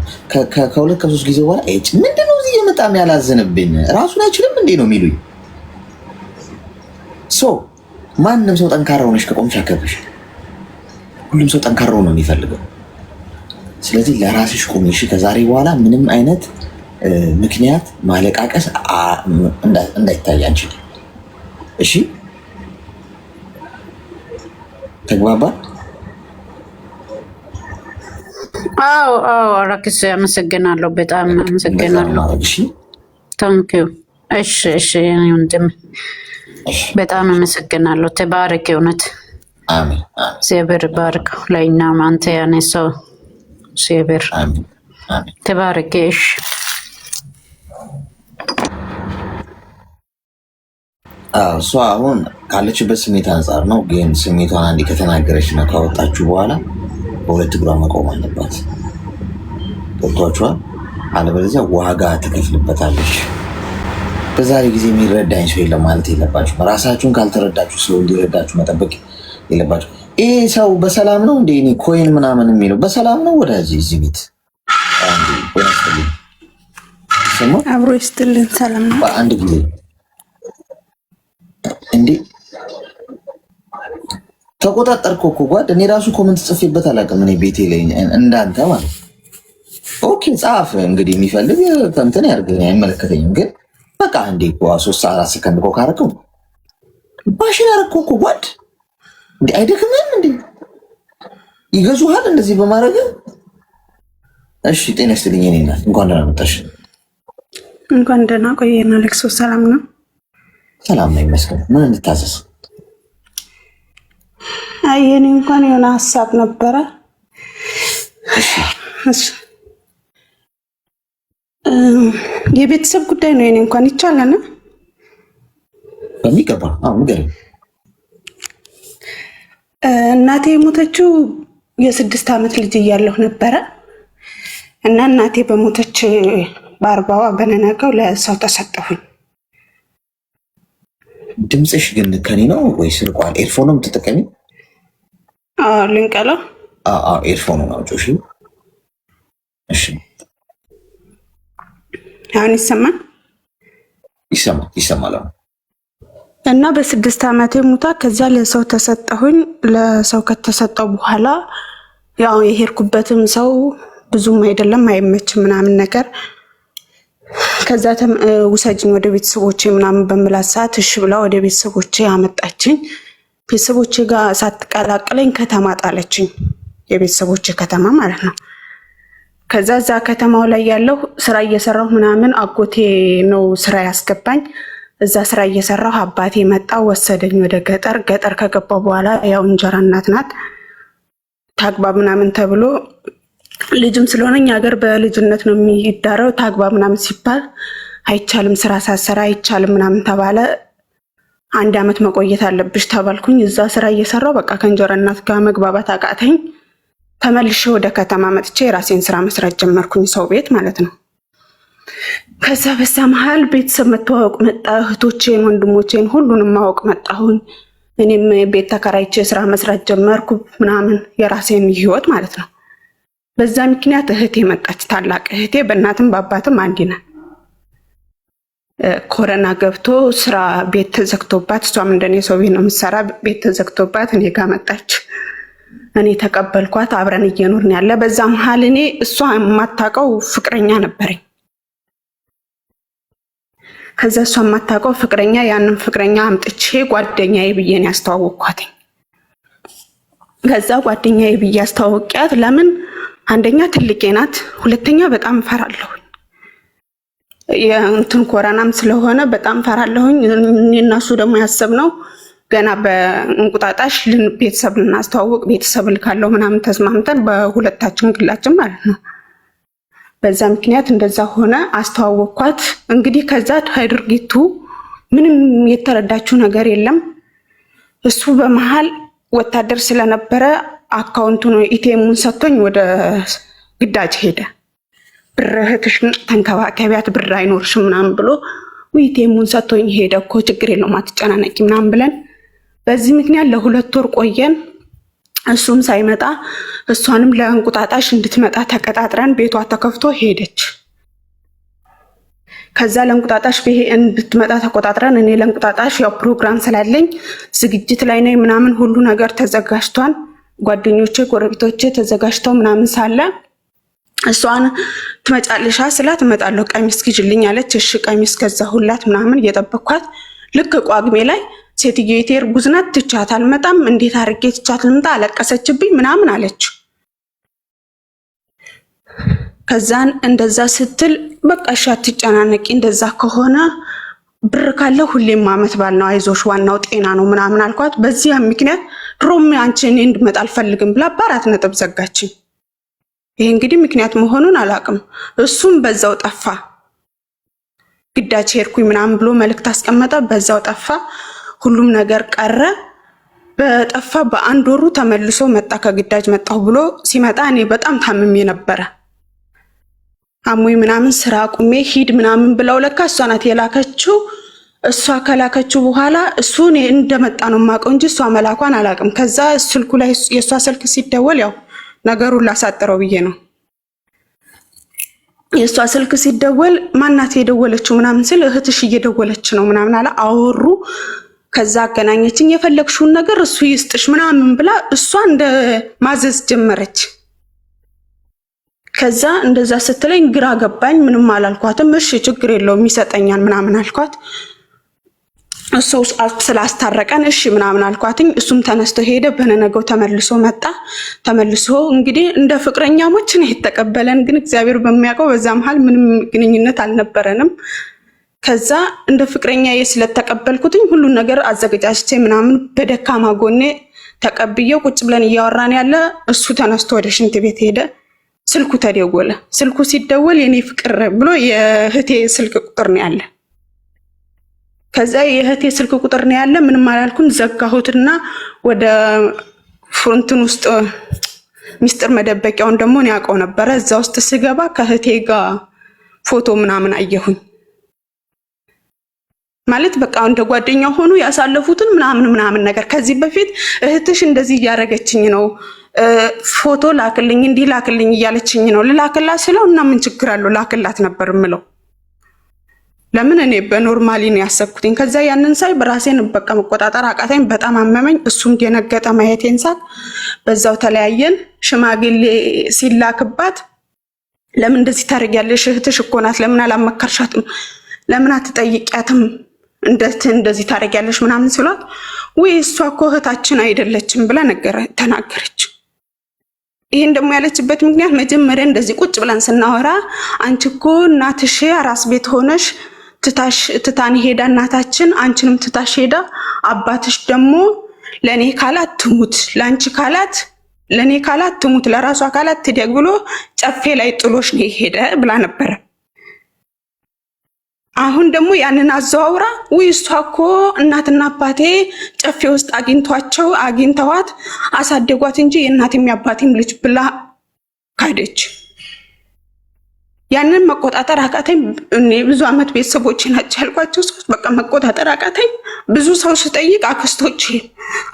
B: ከሁለት ከሶስት ጊዜ በኋላ ምንድነው እዚህ እየመጣም ያላዘንብኝ ራሱን አይችልም እንዴ ነው የሚሉኝ። ማንም ሰው ጠንካራ ሆነሽ ከቆምሽ አከብርሽ። ሁሉም ሰው ጠንካራ ነው የሚፈልገው። ስለዚህ ለራስሽ ቁሚ እሺ። ከዛሬ በኋላ ምንም አይነት ምክንያት ማለቃቀስ እንዳይታይ አንቺ። እሺ ተግባባ?
D: አዎ አራክስ አመሰግናለሁ። በጣም አመሰግናለሁ። ታንኪዩ። እሺ ወንድም በጣም አመሰግናለሁ። ተባረክ። እውነት
B: አሜን።
D: እግዚአብሔር ባርክ። ለእኛም አንተ ያነሳው እግዚአብሔር ተባረክ። እሺ
B: እሷ አሁን ካለችበት ስሜት አንጻር ነው። ግን ስሜቷን አንዴ ከተናገረች እና ካወጣችሁ በኋላ በሁለት እግሯ መቆም አለባት። ገብቷችኋል? አለበለዚያ ዋጋ ትከፍልበታለች። በዛሬ ጊዜ የሚረዳኝ ሰው የለም ማለት የለባችሁ። ራሳችሁን ካልተረዳችሁ ሰው እንዲረዳችሁ መጠበቅ የለባችሁ። ይሄ ሰው በሰላም ነው እንደ እኔ ኮይን ምናምን የሚለው በሰላም ነው ወዳጅ እዚህ ቤት
E: አብሮ ይስጥልን። ሰላም ነው።
B: በአንድ ጊዜ እንዴ ተቆጣጠርኩ እኮ ጓድ። እኔ ራሱ ኮመንት ጽፌበት አላውቅም። እኔ ቤቴ ላይ እንዳንተ ማለት ኦኬ ጻፍ እንግዲህ የሚፈልግ እንትን ያርግ፣ አይመለከተኝም። ግን በቃ እንዴ 3-4 ሰከንድ እኮ ካረከው ባሽን አረከው እኮ ጓድ። እንዴ አይደክምም እንዴ? ይገዙሃል እንደዚህ በማድረግ። እሺ ጤና ይስጥልኝ የኔ እናት፣ እንኳን ደህና መጣሽ።
E: እንኳን ደህና ቆየና። ለክሶ ሰላም ነው?
B: ሰላም ነው ይመስገን። ምን እንድታዘዝ?
E: አይ የኔ እንኳን የሆነ ሀሳብ ነበረ። እሺ የቤተሰብ ጉዳይ ነው። የኔ እንኳን ይቻላል።
B: በሚገባ አሁን ገር
E: እናቴ የሞተችው የ6 ዓመት ልጅ እያለሁ ነበረ እና እናቴ በሞተች በ40ዋ በነጋው ለሰው ተሰጠሁኝ።
B: ድምፅሽ ግን ከኔ ነው ወይስ ርቋል? ኤርፎን ነው የምትጠቀሚው?
E: ልንቀለው?
B: ኤርፎን ነው አውጪው። እሺ
E: አሁን ይሰማል?
B: ይሰማል።
E: እና በ6 ዓመቴ ሞታ ከዚያ ለሰው ተሰጠሁኝ። ለሰው ከተሰጠው በኋላ ያው የሄድኩበትም ሰው ብዙም አይደለም አይመችም ምናምን ነገር። ከዛ ውሰጅኝ ወደ ቤተሰቦቼ ምናምን በምላት ሰዓት እሺ ብላ ወደ ቤተሰቦቼ አመጣችኝ። ቤተሰቦቼ ጋር ሳትቀላቅለኝ ከተማ ጣለችኝ። የቤተሰቦቼ ከተማ ማለት ነው። ከዛ እዛ ከተማው ላይ ያለው ስራ እየሰራሁ ምናምን አጎቴ ነው ስራ ያስገባኝ። እዛ ስራ እየሰራሁ አባቴ መጣ ወሰደኝ ወደ ገጠር። ገጠር ከገባሁ በኋላ ያው እንጀራ እናት ናት ታግባ ምናምን ተብሎ ልጅም ስለሆነኝ ሀገር በልጅነት ነው የሚዳረው። ታግባ ምናምን ሲባል አይቻልም፣ ስራ ሳሰራ አይቻልም ምናምን ተባለ። 1 አመት መቆየት አለብሽ ተባልኩኝ። እዛ ስራ እየሰራሁ በቃ ከእንጀራ እናት ጋር መግባባት አቃተኝ። ተመልሼ ወደ ከተማ መጥቼ የራሴን ስራ መስራት ጀመርኩኝ፣ ሰው ቤት ማለት ነው። ከዛ በዛ መሀል ቤተሰብ መተዋወቅ መጣ። እህቶቼን ወንድሞቼን ሁሉንም ማወቅ መጣሁኝ። እኔም ቤት ተከራይቼ ስራ መስራት ጀመርኩ ምናምን የራሴን ህይወት ማለት ነው። በዛ ምክንያት እህቴ መጣች፣ ታላቅ እህቴ። በእናትም በአባትም አንድ ነን። ኮረና ገብቶ ስራ ቤት ተዘግቶባት፣ እሷም እንደኔ ሰው ቤት ነው የምትሰራ፣ ቤት ተዘግቶባት እኔ ጋር መጣች። እኔ ተቀበልኳት፣ አብረን እየኖርን ያለ። በዛ መሀል እኔ እሷ የማታውቀው ፍቅረኛ ነበረኝ። ከዛ እሷ የማታውቀው ፍቅረኛ፣ ያንን ፍቅረኛ አምጥቼ ጓደኛዬ ብዬ ነው ያስተዋወቅኳት። ከዛ ጓደኛዬ ብዬ አስተዋወቂያት። ለምን? አንደኛ ትልቄ ናት፣ ሁለተኛ በጣም ፈራለሁ። የእንትን ኮረናም ስለሆነ በጣም ፈራለሁኝ። እኔና እሱ ደግሞ ያሰብነው ገና በእንቁጣጣሽ ቤተሰብ ልናስተዋውቅ ቤተሰብ ልካለው ምናምን ተስማምተን በሁለታችን ግላችን ማለት ነው። በዛ ምክንያት እንደዛ ሆነ፣ አስተዋወቅኳት። እንግዲህ ከዛ ድርጊቱ ምንም የተረዳችው ነገር የለም። እሱ በመሀል ወታደር ስለነበረ አካውንቱን ኢቲኤሙን ሰጥቶኝ ወደ ግዳጅ ሄደ። ብር እህትሽን ተንከባከቢያት ብር አይኖርሽም ምናምን ብሎ ኢቲኤሙን ሰጥቶኝ ሄደ። እኮ ችግር የለውም አትጨናነቂ ምናምን ብለን በዚህ ምክንያት ለ2 ወር ቆየን። እሱም ሳይመጣ እሷንም ለእንቁጣጣሽ እንድትመጣ ተቀጣጥረን ቤቷ ተከፍቶ ሄደች። ከዛ ለእንቁጣጣሽ እንድትመጣ ተቆጣጥረን እኔ ለእንቁጣጣሽ ያው ፕሮግራም ስላለኝ ዝግጅት ላይ ነኝ ምናምን ሁሉ ነገር ተዘጋጅቷል። ጓደኞቼ ጎረቤቶቼ ተዘጋጅተው ምናምን ሳለ እሷን ትመጫለሻ ስላት እመጣለሁ ቀሚስ ግዢልኝ አለች። እሺ ቀሚስ ገዛሁላት ምናምን እየጠበቅኳት ልክ ቋግሜ ላይ ሴትዮዋ እርጉዝ ናት ትቻት አልመጣም፣ እንዴት አድርጌ ትቻት ልምጣ፣ አለቀሰችብኝ ምናምን አለች። ከዛን እንደዛ ስትል በቃ እሺ አትጨናነቂ፣ እንደዛ ከሆነ ብር ካለ ሁሌም አመት ባል ነው፣ አይዞሽ ዋናው ጤና ነው ምናምን አልኳት። በዚህ ምክንያት ድሮም አንቺ እኔ እንድመጣ አልፈልግም ብላ በ4 ነጥብ ዘጋችኝ። ይሄ እንግዲህ ምክንያት መሆኑን አላውቅም። እሱም በዛው ጠፋ። ግዳጅ ሄድኩኝ ምናምን ብሎ መልእክት አስቀመጠ፣ በዛው ጠፋ። ሁሉም ነገር ቀረ። በጠፋ በ1 ወሩ ተመልሶ መጣ። ከግዳጅ መጣሁ ብሎ ሲመጣ እኔ በጣም ታምሜ ነበረ። አሞይ ምናምን ስራ አቁሜ ሂድ ምናምን ብለው ለካ እሷ ናት የላከችው። እሷ ከላከችው በኋላ እሱ እኔ እንደመጣ ነው የማውቀው እንጂ እሷ መላኳን አላውቅም። ከዛ ስልኩ ላይ የእሷ ስልክ ሲደወል ያው ነገሩን ላሳጥረው ብዬ ነው። የእሷ ስልክ ሲደወል ማናት የደወለችው ምናምን ስል እህትሽ እየደወለች ነው ምናምን አለ። አወሩ። ከዛ አገናኘችኝ። የፈለግሽውን ነገር እሱ ይስጥሽ ምናምን ብላ እሷ እንደ ማዘዝ ጀመረች። ከዛ እንደዛ ስትለኝ ግራ ገባኝ። ምንም አላልኳትም። እሺ ችግር የለውም ይሰጠኛል ምናምን አልኳት። እሱ ስላስታረቀን እሺ ምናምን አልኳትኝ። እሱም ተነስቶ ሄደ። በነገው ተመልሶ መጣ። ተመልሶ እንግዲህ እንደ ፍቅረኛሞች ነው የተቀበለን፣ ግን እግዚአብሔር በሚያውቀው በዛ መሀል ምንም ግንኙነት አልነበረንም። ከዛ እንደ ፍቅረኛዬ ስለተቀበልኩትኝ ሁሉን ነገር አዘገጃጅቼ ምናምን በደካማ ጎኔ ተቀብዬው ቁጭ ብለን እያወራን ያለ እሱ ተነስቶ ወደ ሽንት ቤት ሄደ። ስልኩ ተደወለ። ስልኩ ሲደወል የኔ ፍቅር ብሎ የእህቴ ስልክ ቁጥር ነው ያለ። ከዛ የእህቴ ስልክ ቁጥር ነው ያለ። ምንም አላልኩም፣ ዘጋሁትና ወደ ፍሮንትን ውስጥ ሚስጥር መደበቂያውን ደግሞ ነው ያውቀው ነበረ። እዛ ውስጥ ስገባ ከእህቴ ጋር ፎቶ ምናምን አየሁኝ። ማለት በቃ እንደ ጓደኛ ሆኑ ያሳለፉትን ምናምን ነገር። ከዚህ በፊት እህትሽ እንደዚህ እያደረገችኝ ነው፣ ፎቶ ላክልኝ፣ እንዲህ ላክልኝ እያለችኝ ነው። ልላክላት ስለው እና ምን ችግር አለው ላክላት ነበር ምለው። ለምን እኔ በኖርማሊ ነው ያሰብኩትኝ። ከዛ ያንን ሳይ በራሴን በቃ መቆጣጠር አቃተኝ፣ በጣም አመመኝ። እሱም ደነገጠ ማየቴን ሳቅ። በዛው ተለያየን። ሽማግሌ ሲላክባት ለምን እንደዚህ ታደርጊያለሽ? እህትሽ እኮ ናት፣ ለምን አላመከርሻትም? ለምን አትጠይቂያትም? እንደዚህ ታደርጊያለሽ ምናምን ሲሏት ወይ እሷ እኮ እህታችን አይደለችም ብላ ተናገረች። ይሄን ደግሞ ያለችበት ምክንያት መጀመሪያ እንደዚህ ቁጭ ብለን ስናወራ አንቺ እኮ እናትሽ አራስ ቤት ሆነሽ ትታን ሄዳ እናታችን አንቺንም ትታሽ ሄዳ አባትሽ ደግሞ ለኔ ካላት ትሙት ላንቺ ካላት ለኔ ካላት ትሙት ለራሷ ካላት ትደግ ብሎ ጨፌ ላይ ጥሎሽ ነው ሄደ ብላ ነበር። አሁን ደግሞ ያንን አዘዋውራ እሷ እኮ እናትና አባቴ ጨፌ ውስጥ አግኝተዋት አሳደጓት እንጂ የእናቴም የአባቴም ልጅ ብላ ካደች። ያንን መቆጣጠር አቃተኝ። እኔ ብዙ አመት ቤተሰቦቼ ናቸው ያልኳቸው ሰዎች በቃ መቆጣጠር አቃተኝ። ብዙ ሰው ስጠይቅ አክስቶቼ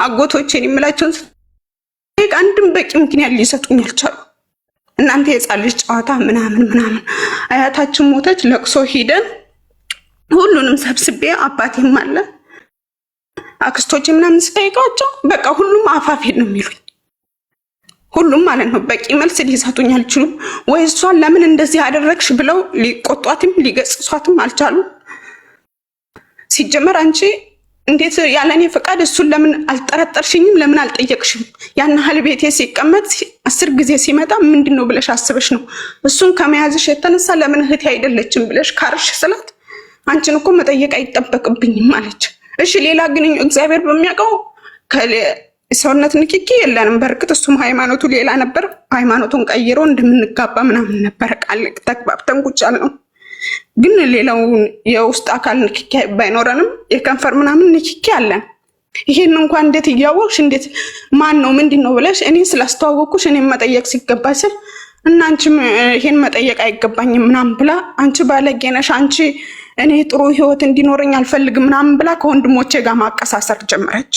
E: አጎቶቼን የምላቸውን ስጠይቅ አንድም በቂ ምክንያት ሊሰጡኝ አልቻሉ። እናንተ የጻል ልጅ ጨዋታ ምናምን አያታችን ሞተች፣ ለቅሶ ሄደን ሁሉንም ሰብስቤ አባቴም አለ አክስቶቼ ምናምን ስጠይቃቸው በቃ ሁሉም አፋፌን ነው የሚሉኝ። ሁሉም ማለት ነው በቂ መልስ ሊሰጡኝ አልችሉም። ወይ እሷን ለምን እንደዚህ አደረግሽ ብለው ሊቆጧትም ሊገጽሷትም አልቻሉ። ሲጀመር አንቺ እንዴት ያለኔ ፈቃድ እሱን ለምን አልጠረጠርሽኝም? ለምን አልጠየቅሽም? ያን ያህል ቤቴ ሲቀመጥ 10 ጊዜ ሲመጣ ምንድነው ብለሽ አስበሽ ነው? እሱን ከመያዝሽ የተነሳ ለምን እህቴ አይደለችም ብለሽ ካርሽ ስላት አንቺን እኮ መጠየቅ አይጠበቅብኝም አለች። እሺ ሌላ ግን እግዚአብሔር በሚያውቀው ሰውነት ንክኪ የለንም። በእርግጥ እሱም ሃይማኖቱ ሌላ ነበር። ሃይማኖቱን ቀይሮ እንደምንጋባ ምናምን ነበር ቃል ተግባብተን ቁጭ ያልነው። ግን ሌላው የውስጥ አካል ንክኪ ባይኖረንም የከንፈር ምናምን ንክኪ አለን። ይሄን እንኳን እንዴት እያወቅሽ እንዴት ማን ነው ምንድነው ብለሽ እኔ ስላስተዋወቅኩሽ እኔም መጠየቅ ሲገባሽ እና አንቺም ይሄን መጠየቅ አይገባኝም ምናምን ብላ አንቺ ባለጌ ነሽ፣ አንቺ እኔ ጥሩ ህይወት እንዲኖረኝ አልፈልግም ምናምን ብላ ከወንድሞቼ ጋር ማቀሳሰር ጀመረች።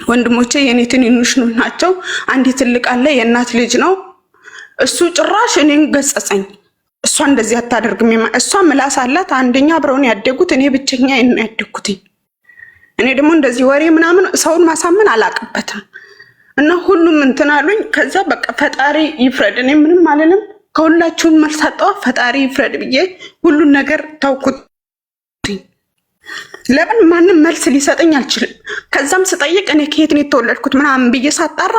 E: ወንድሞቼ የኔ ትንንሽ ናቸው። አንዲ ትልቅ አለ የእናት ልጅ ነው። እሱ ጭራሽ እኔን ገጸጸኝ። እሷ እንደዚህ አታደርግም። እሷ ምላስ አላት። አንደኛ አብረውን ያደጉት እኔ ብቸኛ ያደግኩት። እኔ ደግሞ እንደዚህ ወሬ ምናምን ሰውን ማሳመን አላቅበትም። እና ሁሉም እንትን አሉኝ። ከዛ በቃ ፈጣሪ ይፍረድ። እኔ ምንም አልልም። ከሁላችሁም መልስ አጣሁ። ፈጣሪ ይፍረድ ብዬ ሁሉን ነገር ታውኩት። ለምን ማንም መልስ ሊሰጠኝ አልችልም። ከዛም ስጠይቅ እኔ ከየት ነው የተወለድኩት ምናምን ብዬ ሳጣራ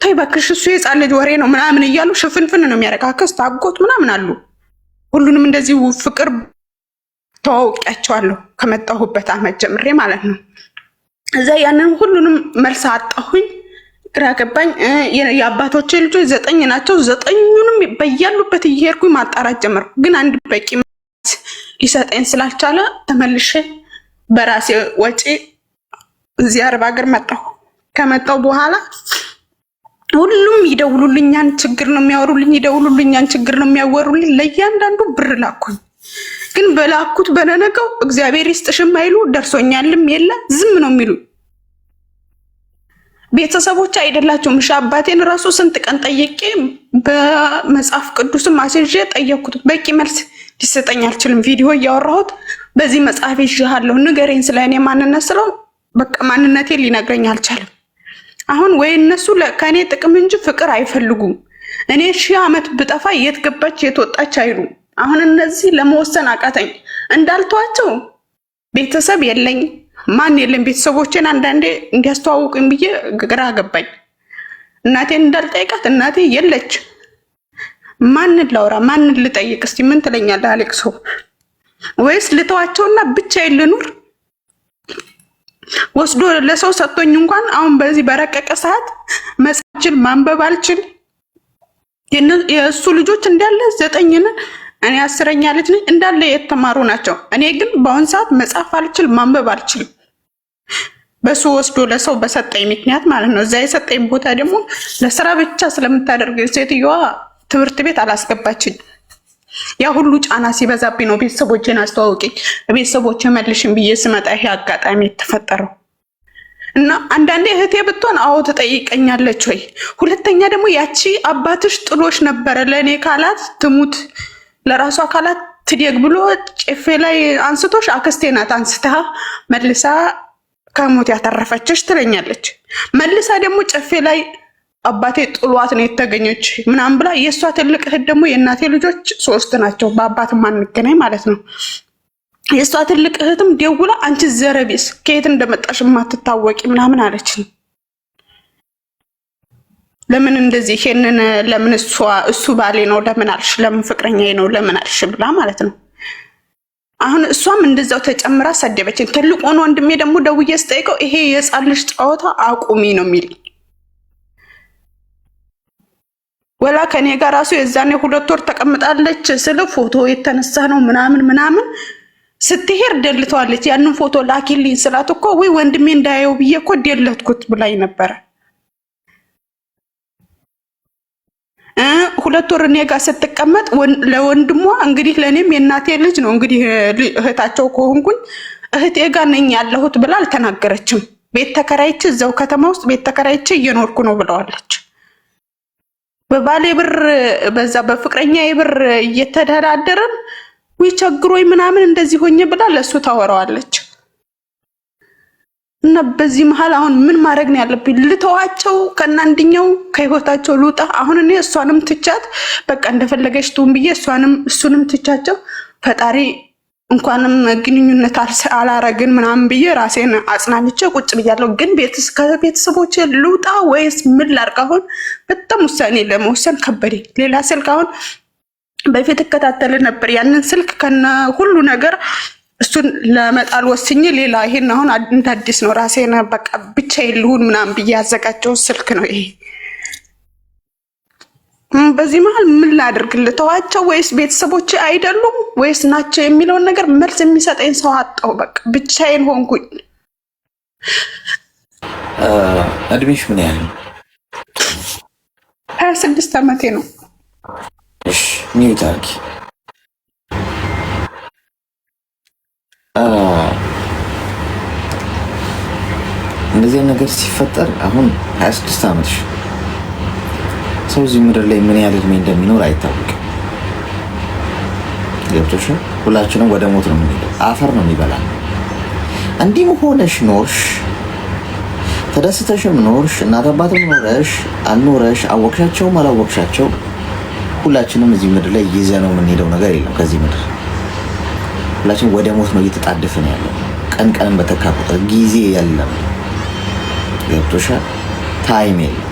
E: ተይ እባክሽ እሱ የጻል ልጅ ወሬ ነው ምናምን እያሉ ሽፍንፍን ነው የሚያረጋከስ ታጎት ምናምን አሉ። ሁሉንም እንደዚህ ፍቅር ተዋውቂያቸዋለሁ ከመጣሁበት አመት ጀምሬ ማለት ነው። እዛ ያንን ሁሉንም መልስ አጣሁኝ። ግራ ገባኝ። የአባቶቼ ልጆች 9 ናቸው። 9ኙንም በያሉበት እየሄድኩኝ ማጣራት ጀመርኩ። ግን አንድ በቂ ሊሰጠኝ ስላልቻለ ተመልሼ በራሴ ወጪ እዚህ አረብ ሀገር መጣሁ። ከመጣሁ በኋላ ሁሉም ይደውሉልኛን ችግር ነው የሚያወሩልኝ፣ ይደውሉልኛን ችግር ነው የሚያወሩልኝ። ለእያንዳንዱ ብር ላኩኝ። ግን በላኩት በነገው እግዚአብሔር ይስጥሽም አይሉ ደርሶኛልም የለ ዝም ነው የሚሉ ቤተሰቦች አይደላቸውም። እሺ አባቴን ራሱ ስንት ቀን ጠይቄ በመጽሐፍ ቅዱስም አስይዤ ጠየቅኩት። በቂ መልስ ሊሰጠኝ አልችልም። ቪዲዮ እያወራሁት በዚህ መጽሐፍ ይዤሃለሁ ንገረኝ ስለ እኔ ማንነት ስለው በቃ ማንነቴ ሊነግረኝ አልቻለም። አሁን ወይ እነሱ ከኔ ጥቅም እንጂ ፍቅር አይፈልጉም። እኔ 1000 ዓመት ብጠፋ የት ገባች የት ወጣች አይሉ። አሁን እነዚህ ለመወሰን አቃተኝ። እንዳልተዋቸው ቤተሰብ የለኝ ማን የለም። ቤተሰቦቼን አንዳንዴ እንዲያስተዋውቁኝ ብዬ ግራ ገባኝ። እናቴን እንዳልጠይቃት እናቴ የለች። ማን ላውራ ማን ልጠይቅ? እስቲ ምን ትለኛለህ አሌክሶ? ወይስ ልተዋቸውና ብቻዬን ልኑር? ወስዶ ለሰው ሰጥቶኝ እንኳን አሁን በዚህ በረቀቀ ሰዓት መጽሐፍችን ማንበብ አልችል። የእሱ ልጆች እንዳለ 9 እኔ 10ኛ ልጅ ነኝ እንዳለ የተማሩ ናቸው። እኔ ግን በአሁን ሰዓት መጽሐፍ አልችል ማንበብ አልችልም። በሱ ወስዶ ለሰው በሰጠኝ ምክንያት ማለት ነው። እዛ የሰጠኝ ቦታ ደግሞ ለስራ ብቻ ስለምታደርግ ሴትዮዋ ትምህርት ቤት አላስገባችኝ። ያ ሁሉ ጫና ሲበዛብኝ ነው ቤተሰቦቼን አስተዋውቂኝ ቤተሰቦቼ መልሽን ብዬ ስመጣ ይሄ አጋጣሚ የተፈጠረው። እና አንዳንዴ እህቴ ብትሆን አዎ ትጠይቀኛለች ወይ። ሁለተኛ ደግሞ ያቺ አባትሽ ጥሎሽ ነበረ ለእኔ ካላት ትሙት ለራሷ ካላት ትደግ ብሎ ጨፌ ላይ አንስቶሽ አክስቴ ናት አንስታ መልሳ ከሞት ያተረፈችሽ ትለኛለች። መልሳ ደግሞ ጨፌ ላይ አባቴ ጥሏት ነው የተገኘች ምናምን ብላ የእሷ ትልቅ እህት ደግሞ የእናቴ ልጆች 3 ናቸው በአባት ማንገናኝ ማለት ነው። የእሷ ትልቅ እህትም ደውላ አንቺ ዘረቢስ ከየት እንደመጣሽ ማትታወቂ ምናምን አለችኝ። ለምን እንደዚህ ይሄንን ለምን እሱ ባሌ ነው ለምን አልሽ? ለምን ፍቅረኛዬ ነው ለምን አልሽ? ብላ ማለት ነው። አሁን እሷም እንደዛው ተጨምራ ሰደበችኝ። ትልቁን ወንድሜ ደግሞ ደውዬ ስጠይቀው ይሄ የህፃን ልጅ ጨዋታ አቁሚ ነው የሚል ወላ ከኔ ጋር ራሱ የዛኔ 2 ወር ተቀምጣለች ስለ ፎቶ የተነሳ ነው ምናምን ስትሄድ ደልተዋለች። ያንን ፎቶ ላኪልኝ ስላት እኮ ወይ ወንድሜ እንዳየው ብዬ እኮ ደለትኩት ብላኝ ነበር። 2 ወር እኔ ጋር ስትቀመጥ ለወንድሟ እንግዲህ ለኔም የእናቴ ልጅ ነው እንግዲህ እህታቸው ከሆንኩኝ እህቴ ጋር ነኝ ያለሁት ብላ አልተናገረችም። ቤት ተከራይቼ እዛው ከተማ ውስጥ ቤት ተከራይቼ እየኖርኩ ነው ብለዋለች። በባሌ ብር በዛ በፍቅረኛ ብር እየተደራደረን ወይ ቸግሮኝ ምናምን እንደዚህ ሆኜ ብላ ለሱ ታወራዋለች። እና በዚህ መሃል አሁን ምን ማድረግ ነው ያለብኝ? ልተዋቸው ከናንድኛው ከህይወታቸው ልውጣ? አሁን እኔ እሷንም ትቻት በቃ እንደፈለገች ትሁን ብዬ እሱንም ትቻቸው ፈጣሪ እንኳንም ግንኙነት አላረግን ምናምን ብዬ ራሴን አጽናንቼ ቁጭ ብያለሁ። ግን ከቤተሰቦቼ ልውጣ ወይስ ምን ላድርግ? አሁን በጣም ውሳኔ ለመወሰን ከበደኝ። ሌላ ስልክ አሁን በፊት እከታተል ነበር፣ ያንን ስልክ ከነ ሁሉ ነገር እሱን ለመጣል ወስኜ ሌላ ይሄን አሁን እንደ አዲስ ነው ራሴን በቃ ብቻዬን ልሁን ምናምን ብዬ ያዘጋጀው ስልክ ነው ይሄ። በዚህ መሃል ምን ላድርግ? ልተዋቸው ወይስ ቤተሰቦቼ አይደሉም ወይስ ናቸው የሚለውን ነገር መልስ የሚሰጠኝ ሰው አጣሁ። በቃ ብቻዬን ሆንኩኝ።
B: እድሜሽ ምን ያህል?
E: 26 ዓመቴ ነው።
B: እሺ ኒው ታርኪ እንደዚህ ነገር ሲፈጠር አሁን 26 ዓመትሽ ሰው እዚህ ምድር ላይ ምን ያህል እድሜ እንደሚኖር አይታወቅም። ገብቶሻል? ሁላችንም ወደ ሞት ነው የምንሄደው። አፈር ነው የሚበላ። እንዲህ ሆነሽ ኖርሽ፣ ተደስተሽም ኖርሽ፣ እናት አባትም ኖረሽ አልኖረሽ፣ አወቅሻቸውም አላወቅሻቸው፣ ሁላችንም እዚህ ምድር ላይ ይዘነው የምንሄደው ነገር የለም። ከዚህ ምድር ሁላችንም ወደ ሞት ነው እየተጣደፍን ያለው። ቀን በተካ ቁጥር ጊዜ የለም። ገብቶሻል? ታይም የለም።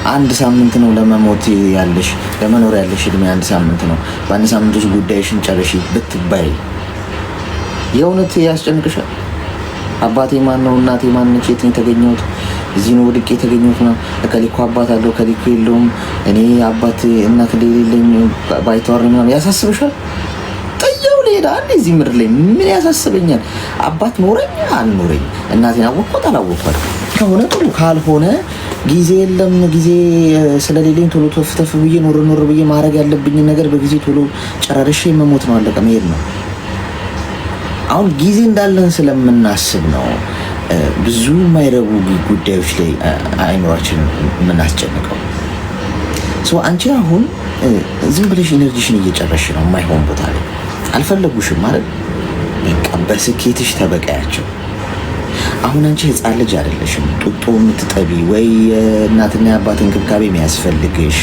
B: 1 ሳምንት ነው ለመሞት ያለሽ፣ ለመኖር ያለሽ እድሜ 1 ሳምንት ነው። በ1 ሳምንት ውስጥ ጉዳይሽን ጨርሺ ብትባይ የእውነት ያስጨንቅሻል? አባቴ ማን ነው? እናቴ ማን ነች? የት ነው የተገኘሁት? እዚህ ነው ወድቄ የተገኘሁት ነው። እከሌ እኮ አባት አለው፣ እከሌ እኮ የለውም፣ እኔ አባት እናት እንደሌለኝ ባይተዋር ምናምን ያሳስብሻል? ጥያው ልሄድ አንዴ እዚህ ምድር ላይ ምን ያሳስበኛል? አባት ኖረኝ አልኖረኝ፣ እናቴን አወቅኳት አላወቅኳት ከሆነ ጥሩ፣ ካልሆነ ጊዜ የለም። ጊዜ ስለሌለኝ ቶሎ ተፍተፍ ብዬ ኖር ብዬ ማድረግ ያለብኝን ነገር በጊዜ ቶሎ ጨራርሼ መሞት ነው። አለቀ፣ መሄድ ነው። አሁን ጊዜ እንዳለን ስለምናስብ ነው ብዙ የማይረቡ ጉዳዮች ላይ አይምሯችንን የምናስጨንቀው። አንቺ አሁን ዝም ብለሽ ኢነርጂሽን እየጨረሽ ነው የማይሆን ቦታ ላይ። አልፈለጉሽም ማለት በቃ በስኬትሽ ተበቃያቸው። አሁን አንቺ ህፃን ልጅ አይደለሽም፣ ጡጦ የምትጠቢ ወይ እናትና የአባት እንክብካቤ የሚያስፈልግሽ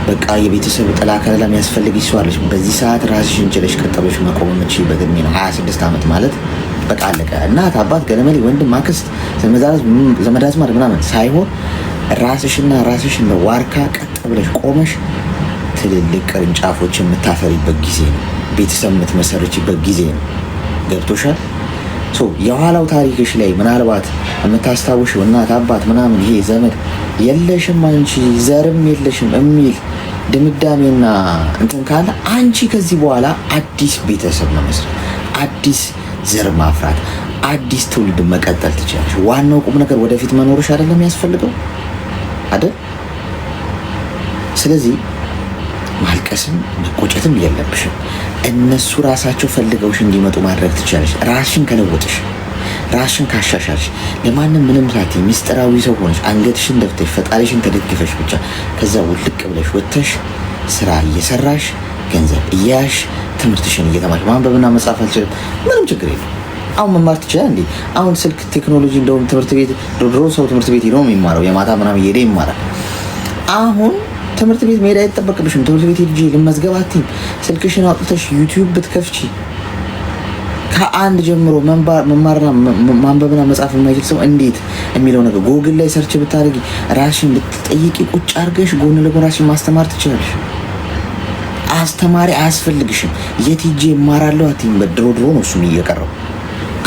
B: በቃ የቤተሰብ ጥላ ከለላ የሚያስፈልግሽ ሰው አለሽ። በዚህ ሰዓት ራስሽን ችለሽ ቀጠበሽ መቆም የምትችይበት እድሜ ነው 26 ዓመት ማለት በቃ አለቀ። እናት አባት፣ ገለመሌ፣ ወንድም፣ አክስት፣ ዘመድ አዝማድ ምናምን ሳይሆን ራስሽን ዋርካ ቀጥ ብለሽ ቆመሽ ትልልቅ ቅርንጫፎች የምታፈሪበት ጊዜ ነው። ቤተሰብ የምትመሰርችበት ጊዜ ነው። ገብቶሻል? የኋላው ታሪክሽ ላይ ምናልባት የምታስታውሽው እናት አባት ምናምን ይሄ ዘመድ የለሽም አንቺ ዘርም የለሽም የሚል ድምዳሜና እንትን ካለ አንቺ ከዚህ በኋላ አዲስ ቤተሰብ መመስረት፣ አዲስ ዘር ማፍራት፣ አዲስ ትውልድ መቀጠል ትችላለሽ። ዋናው ቁም ነገር ወደፊት መኖርሽ አይደለም ያስፈልገው አይደል? ስለዚህ ማልቀስም መቆጨትም የለብሽም። እነሱ ራሳቸው ፈልገውሽ እንዲመጡ ማድረግ ትችላለሽ። ራስሽን ከለወጥሽ፣ ራስሽን ካሻሻልሽ፣ ለማንም ምንም ሳትይ ሚስጥራዊ ሰው ሆነሽ አንገትሽን ደፍተሽ ፈጣሪሽን ተደግፈሽ ብቻ ከዛ ውልቅ ብለሽ ወጥተሽ ስራ እየሰራሽ ገንዘብ እያያሽ ትምህርትሽን እየተማርሽ ማንበብና መጻፍ አልችልም ምንም ችግር የለም። አሁን መማር ትችላለሽ እንዴ? አሁን ስልክ ቴክኖሎጂ እንደውም ትምህርት ቤት ድሮ ሰው ትምህርት ቤት ሄዶ የሚማረው የማታ ምናምን እየሄደ ይማራል። አሁን ትምህርት ቤት መሄድ አይጠበቅብሽም። ትምህርት ቤት ሄጄ ልመዝገባት ስልክሽን አውጥተሽ ዩቲዩብ ብትከፍቺ ከአንድ ጀምሮ መማርና ማንበብና መጻፍ የማይችል ሰው እንዴት የሚለው ነገር ጎግል ላይ ሰርች ብታደርጊ ራስሽን ብትጠይቂ ቁጭ አድርገሽ ጎን ለጎን ራስሽን ማስተማር ትችላለሽ። አስተማሪ አያስፈልግሽም። የት ሂጄ እማራለሁ አትይም። በድሮ ነው እሱም እየቀረው።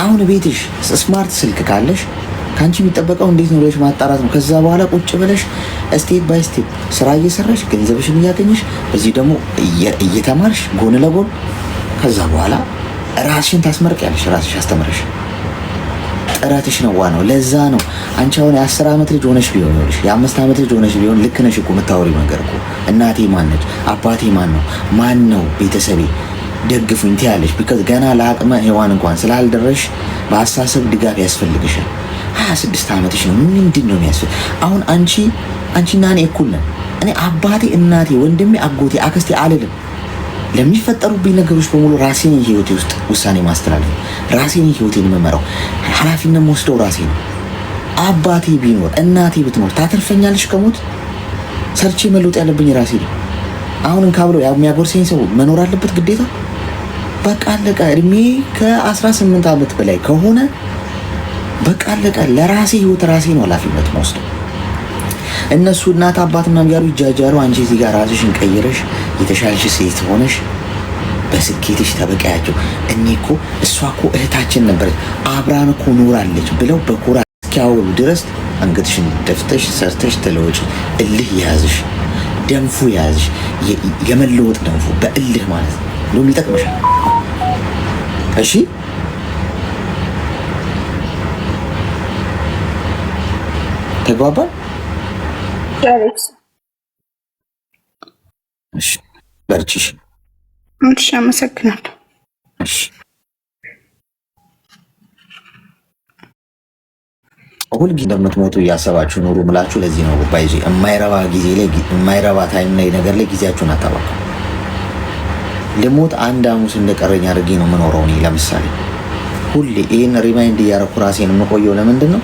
B: አሁን ቤትሽ ስማርት ስልክ ካለሽ ከአንቺ የሚጠበቀው እንዴት ነው ብለሽ ማጣራት ነው። ከዛ በኋላ ቁጭ ብለሽ ስቴፕ ባይ ስቴፕ ስራ እየሰራሽ ገንዘብሽን እያገኘሽ እዚህ ደግሞ እየተማርሽ ጎን ለጎን ከዛ በኋላ ራስሽን ታስመርቂያለሽ። ራስሽ አስተምረሽ ጥረትሽ ነው ዋናው። ለዛ ነው አንቺ አሁን የ10 ዓመት ልጅ ሆነሽ ቢሆን ይኸውልሽ የ5 ዓመት ልጅ ሆነሽ ቢሆን ልክ ነሽ እኮ የምታወሪው ነገር እኮ እናቴ ማን ነች አባቴ ማን ነው ቤተሰቤ ደግፉኝ ትያለሽ። ቢካዝ ገና ለአቅመ ሔዋን እንኳን ስላልደረሽ በአስተሳሰብ ድጋፍ ያስፈልግሻል። 26 ዓመትሽ ነው። ምንድን ነው የሚያስፈልግ? አሁን አንቺና እኔ እኩል ነን። እኔ አባቴ እናቴ ወንድሜ አጎቴ አክስቴ አልልም። ለሚፈጠሩብኝ ነገሮች በሙሉ ራሴን ህይወቴ ውስጥ ውሳኔ ማስተላለፍ ራሴን ህይወቴን የምመራው ኃላፊነት ወስደው ራሴ ነው። አባቴ ቢኖር እናቴ ብትኖር ታተርፈኛለሽ ከሞት ሰርቼ መለወጥ ያለብኝ ራሴ ነው። አሁን ካብሎ የሚያጎርሰኝ ሰው መኖር አለበት ግዴታ። በቃ አለቀ። እድሜ ከ18 ዓመት በላይ ከሆነ በቃ አለቀ። ለራሴ ህይወት ራሴ ነው ኃላፊነት ወስደው። እነሱ እናት አባት ምናምን ያሉ ይጃጃሉ። አንቺ እዚህ ጋር ራስሽን ቀይረሽ የተሻለሽ ሴት ሆነሽ በስኬትሽ ተበቃያቸው። እኔ እኮ እሷ እኮ እህታችን ነበረች አብራን እኮ ኖራለች ብለው በኩራ እስኪያወሩ ድረስ አንገትሽን ደፍተሽ ሰርተሽ ተለወጪ። እልህ የያዝሽ ደንፉ የያዝሽ የመለወጥ ደንፉ በእልህ ማለት ነው ይጠቅምሻል። እሺ ተግባባን? እሺ በርቺሽ።
E: እሺ አመሰግናለሁ።
B: እሺ ሁልጊዜ እንደምትሞቱ እያሰባችሁ ኑሩ ምላችሁ ለዚህ ነው። ባይዚ የማይረባ ጊዜ ላይ የማይረባ ታይም ላይ ነገር ላይ ጊዜያችሁን አታባክኑ። ልሞት አንድ ሐሙስ እንደቀረኝ አድርጌ ነው የምኖረው። እኔ ለምሳሌ ሁሌ ይህን ሪማይንድ እያረኩ ራሴን የምቆየው ለምንድን ነው?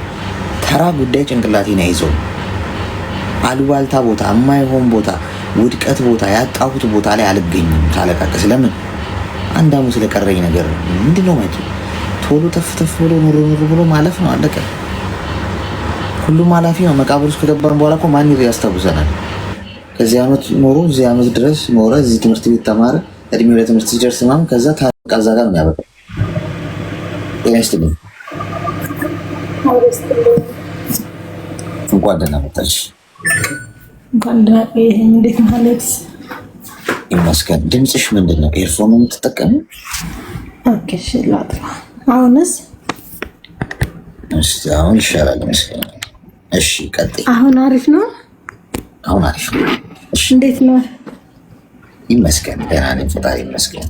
B: ተራ ጉዳይ ጭንቅላቴን አይዘው። አሉባልታ ቦታ፣ የማይሆን ቦታ፣ ውድቀት ቦታ፣ ያጣሁት ቦታ ላይ አልገኝም ሳለቃቀስ። ለምን? አንድ ሐሙስ ለቀረኝ ነገር ምንድን ነው ማለት ቶሎ ተፍ ብሎ ኑሮ ብሎ ማለፍ ነው። አለቀ። ሁሉም ኃላፊ ነው። መቃብር ውስጥ ከገባን በኋላ እኮ ማን ያስታውሰናል? ከዚህ ዓመት ኖሮ እዚህ ዓመት ድረስ ኖረ፣ እዚህ ትምህርት ቤት ተማረ፣ እድሜው ለትምህርት ሲደርስ ምናምን ከዛ ታቃዛ ጋር ነው የሚያበቃው። ጤና ይስጥልኝ። እንኳን ደህና መጣሽ።
F: እንኳን ደህና ቆየህ። እንዴት ነህ አሌክስ?
B: ይመስገን። ድምፅሽ ምንድን ነው? ኤርፎን ነው የምትጠቀሚው?
F: ኦኬ እሺ፣ ላጥፋ። አሁንስ?
B: እሺ አሁን ይሻላል መሰለኝ። እሺ ቀጥይ።
F: አሁን አሪፍ ነው?
B: አሁን አሪፍ ነው። እሺ
F: እንዴት ነህ?
B: ይመስገን ደህና ነኝ፣ ፈጣሪ ይመስገን።